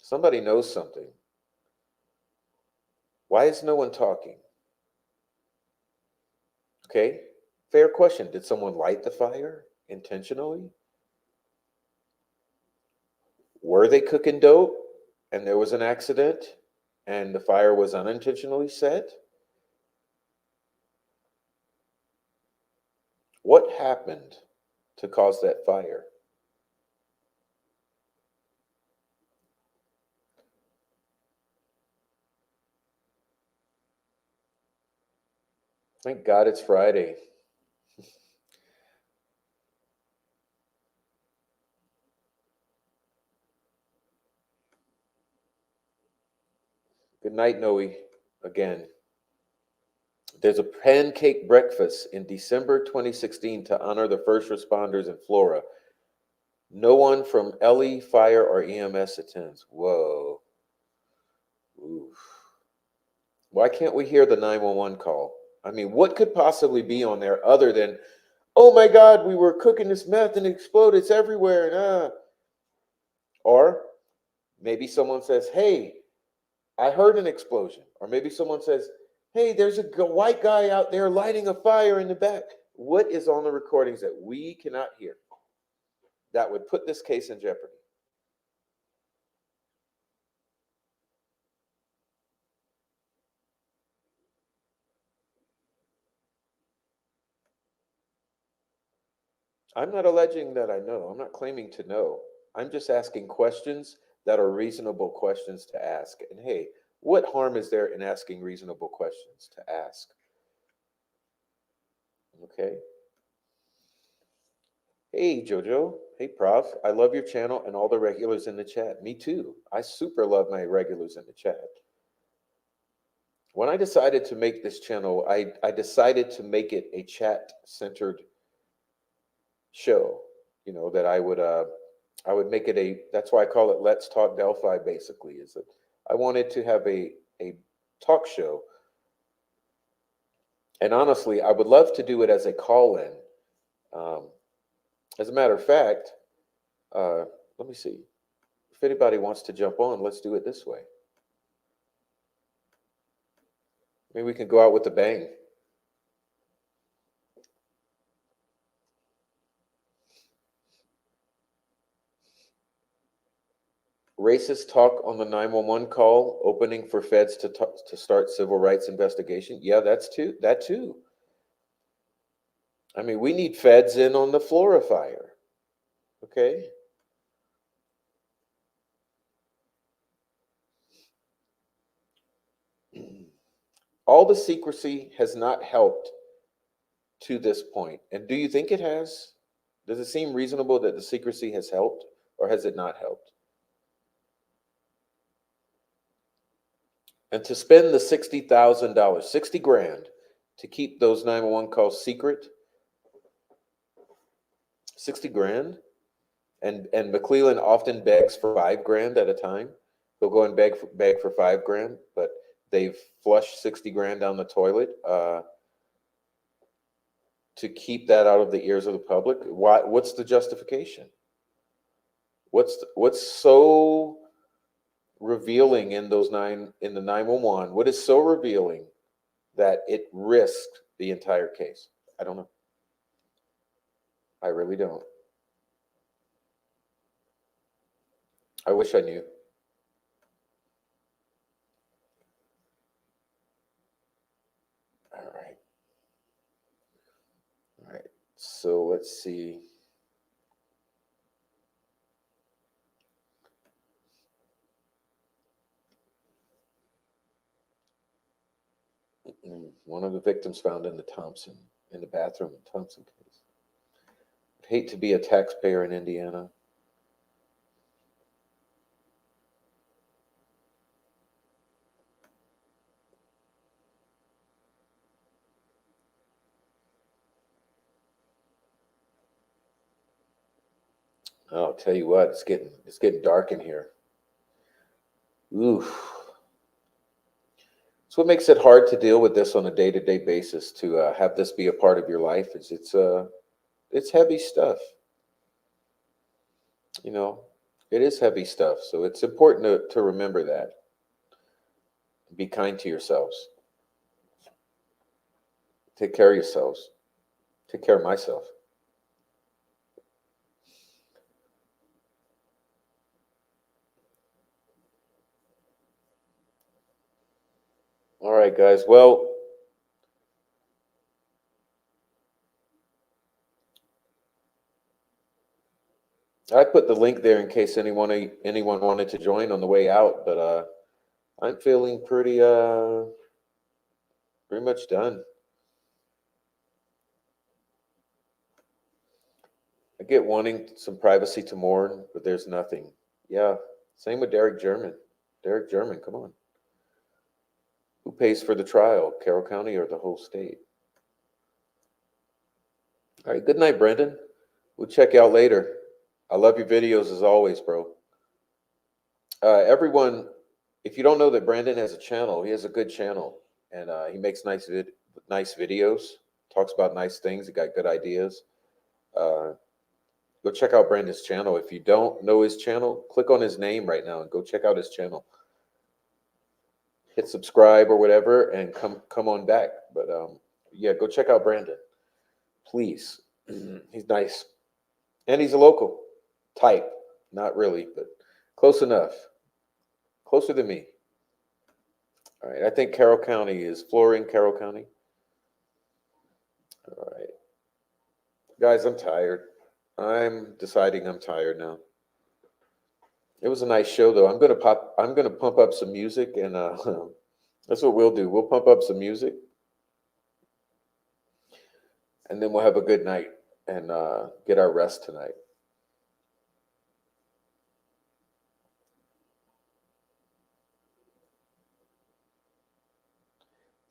Somebody knows something. Why is no one talking? Okay, fair question. Did someone light the fire intentionally? Were they cooking dope and there was an accident and the fire was unintentionally set? What happened to cause that fire? Thank God it's Friday. Good night, Noe. Again, there's a pancake breakfast in December 2016 to honor the first responders in Flora. No one from LE, fire, or EMS attends. Whoa. Oof. Why can't we hear the 911 call? I mean, what could possibly be on there other than, oh my God, we were cooking this meth and it exploded, it's everywhere. Or maybe someone says, hey, I heard an explosion. Or maybe someone says, hey, there's a white guy out there lighting a fire in the back. What is on the recordings that we cannot hear that would put this case in jeopardy? I'm not alleging that I know. I'm not claiming to know. I'm just asking questions that are reasonable questions to ask. And hey, what harm is there in asking reasonable questions to ask? Okay. Hey, Jojo. Hey, Prof. I love your channel and all the regulars in the chat. Me too. I super love my regulars in the chat. When I decided to make this channel, I decided to make it a chat-centered show. That I would make it that's why I call it Let's Talk Delphi, basically, is that I wanted to have a talk show. And honestly, I would love to do it as a call-in. As a matter of fact, let me see. If anybody wants to jump on, let's do it this way. Maybe we can go out with a bang. Racist talk on the 911 call, opening for feds to start civil rights investigation. Yeah, that too. I mean, we need feds in on the Flora fire. Okay. All the secrecy has not helped to this point. And do you think it has? Does it seem reasonable that the secrecy has helped, or has it not helped? And to spend the $60,000, 60 grand, to keep those 911 calls secret, 60 grand, and McClellan often begs for 5 grand at a time. He'll go and beg for 5 grand, but they've flushed 60 grand down the toilet to keep that out of the ears of the public. Why? What's the justification? What's so revealing in the 911? What is so revealing that it risked the entire case? I don't know. I really don't. I wish I knew. All right. All right. So let's see. One of the victims found in the bathroom in Thompson case. I'd hate to be a taxpayer in Indiana. I'll tell you what, it's getting dark in here. Oof. So what makes it hard to deal with this on a day-to-day basis, to have this be a part of your life, is it's heavy stuff. You know, it is heavy stuff. So it's important to remember that. Be kind to yourselves. Take care of yourselves. Take care of myself. All right, guys. Well, I put the link there in case anyone wanted to join on the way out, but I'm feeling pretty much done. I get wanting some privacy to mourn, but there's nothing. Yeah, same with Derek German. Derek German, come on. Who pays for the trial, Carroll County or the whole state? All right, good night, Brendan. We'll check you out later. I love your videos as always, bro. Everyone, if you don't know that Brandon has a channel, he has a good channel, and he makes nice videos, talks about nice things. He got good ideas. Go check out Brandon's channel. If you don't know his channel, click on his name right now and go check out his channel. Hit subscribe or whatever, and come on back. But yeah, go check out Brandon, please. He's nice, and he's a local type. Not really, but close enough. Closer than me. All right. I think Carroll County is Flora in Carroll County. All right. Guys, I'm tired. I'm deciding I'm tired now. It was a nice show though. I'm gonna pump up some music, and that's what we'll do. We'll pump up some music, and then we'll have a good night and get our rest tonight.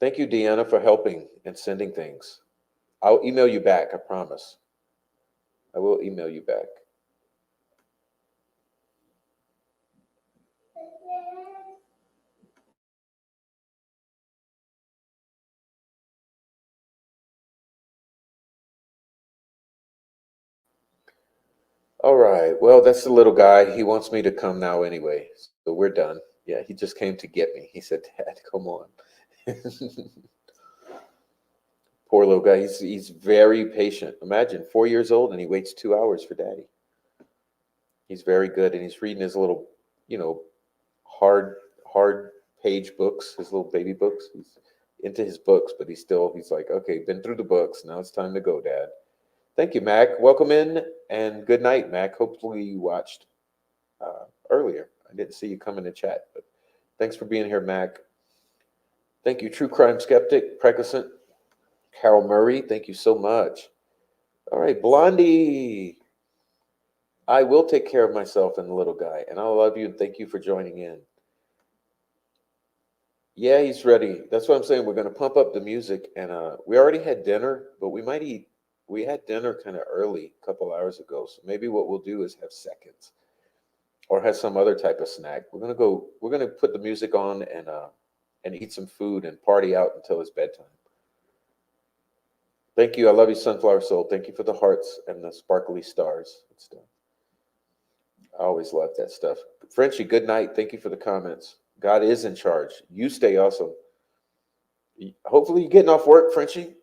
Thank you, Deanna, for helping and sending things. I'll email you back, I promise. I will email you back. All right. Well, that's the little guy. He wants me to come now anyway. So we're done. Yeah, he just came to get me. He said, Dad, come on. Poor little guy. He's very patient. Imagine, 4 years old, and he waits 2 hours for Daddy. He's very good, and he's reading his little you know, hard page books, his little baby books. He's into his books, but he's like, okay, been through the books. Now it's time to go, Dad. Thank you, Mac. Welcome in and good night, Mac. Hopefully you watched earlier. I didn't see you come in the chat, but thanks for being here, Mac. Thank you, True Crime Skeptic, Precocent, Carol Murray. Thank you so much. All right, Blondie. I will take care of myself and the little guy, and I love you and thank you for joining in. Yeah, he's ready. That's what I'm saying. We're going to pump up the music, and we already had dinner, but we might eat. We had dinner kind of early, a couple hours ago, so maybe what we'll do is have seconds, or have some other type of snack. We're gonna go. We're gonna put the music on and eat some food and party out until it's bedtime. Thank you. I love you, Sunflower Soul. Thank you for the hearts and the sparkly stars and stuff. I always love that stuff. Frenchie, good night. Thank you for the comments. God is in charge. You stay awesome. Hopefully you're getting off work, Frenchie.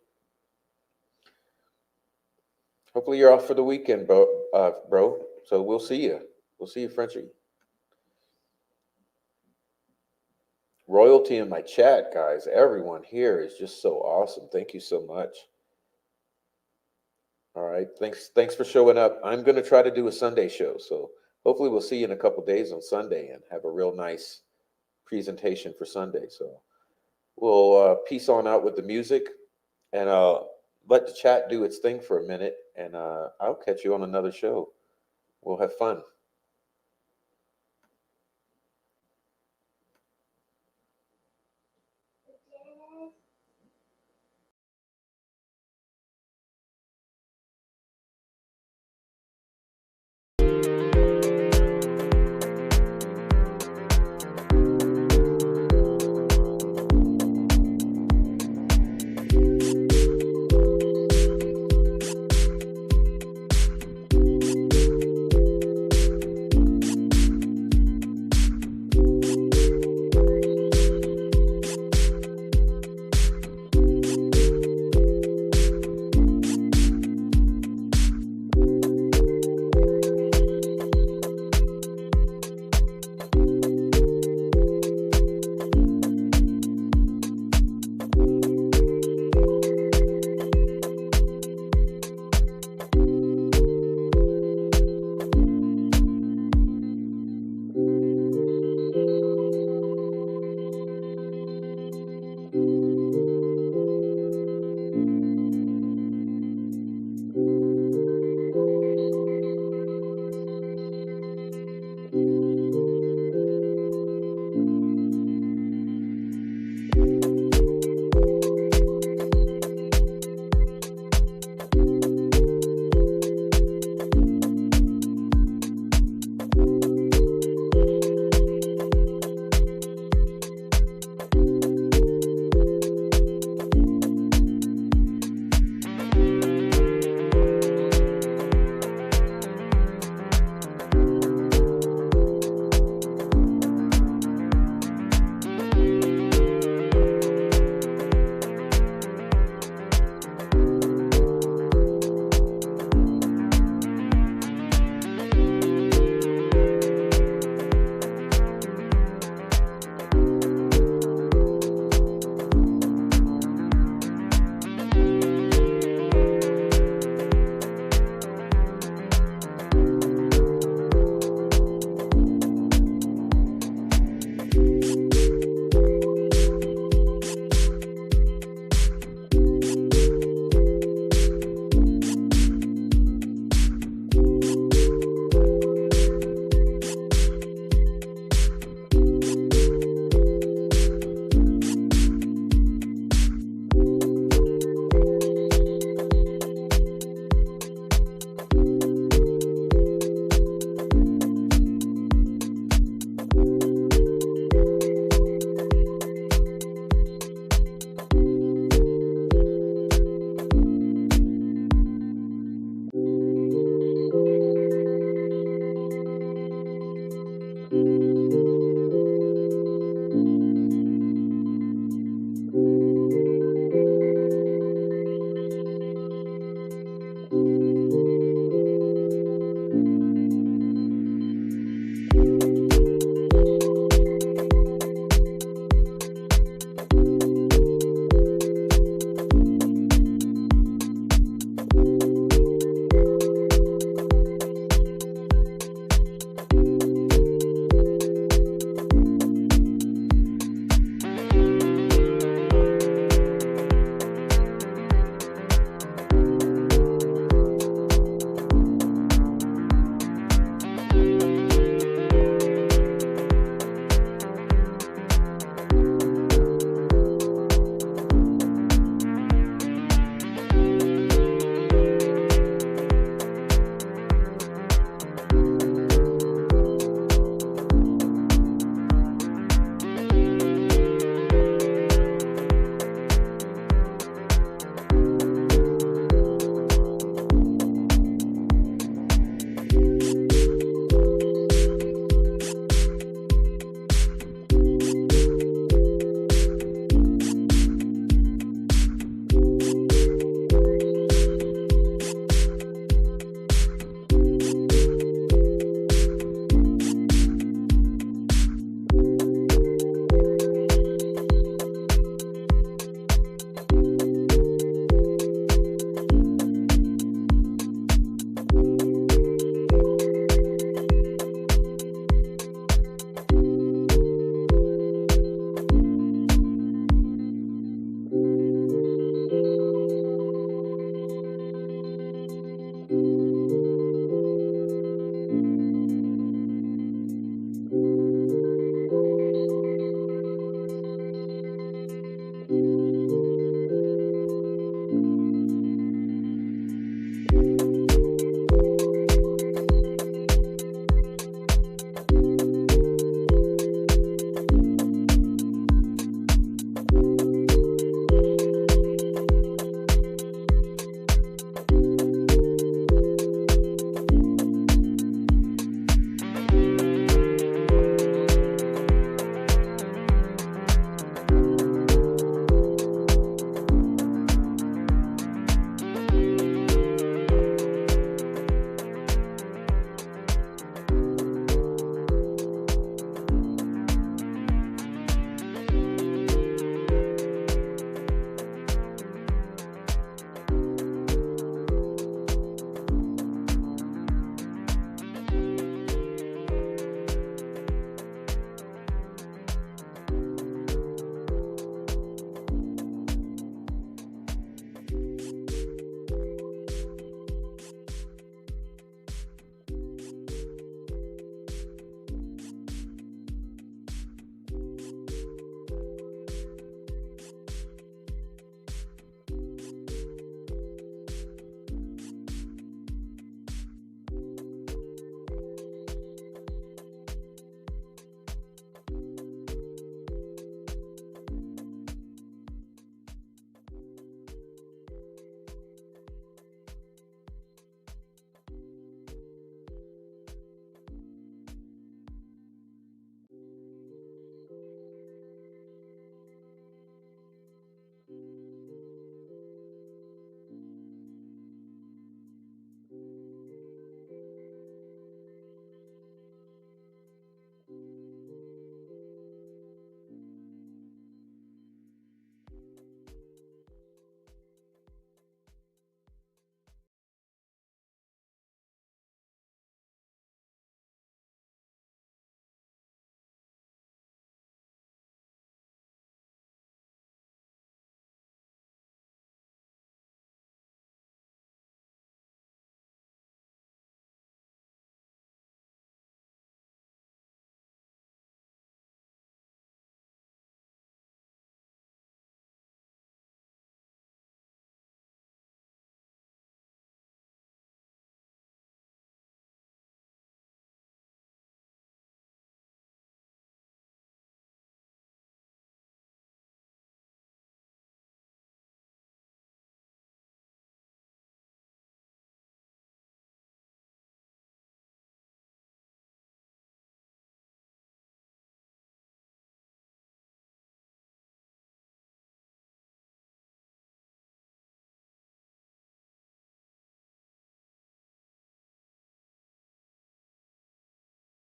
Hopefully you're off for the weekend, bro. So we'll see you. We'll see you, Frenchie. Royalty in my chat, guys. Everyone here is just so awesome. Thank you so much. All right. Thanks for showing up. I'm going to try to do a Sunday show. So hopefully we'll see you in a couple days on Sunday and have a real nice presentation for Sunday. So we'll peace on out with the music, and let the chat do its thing for a minute, and I'll catch you on another show. We'll have fun.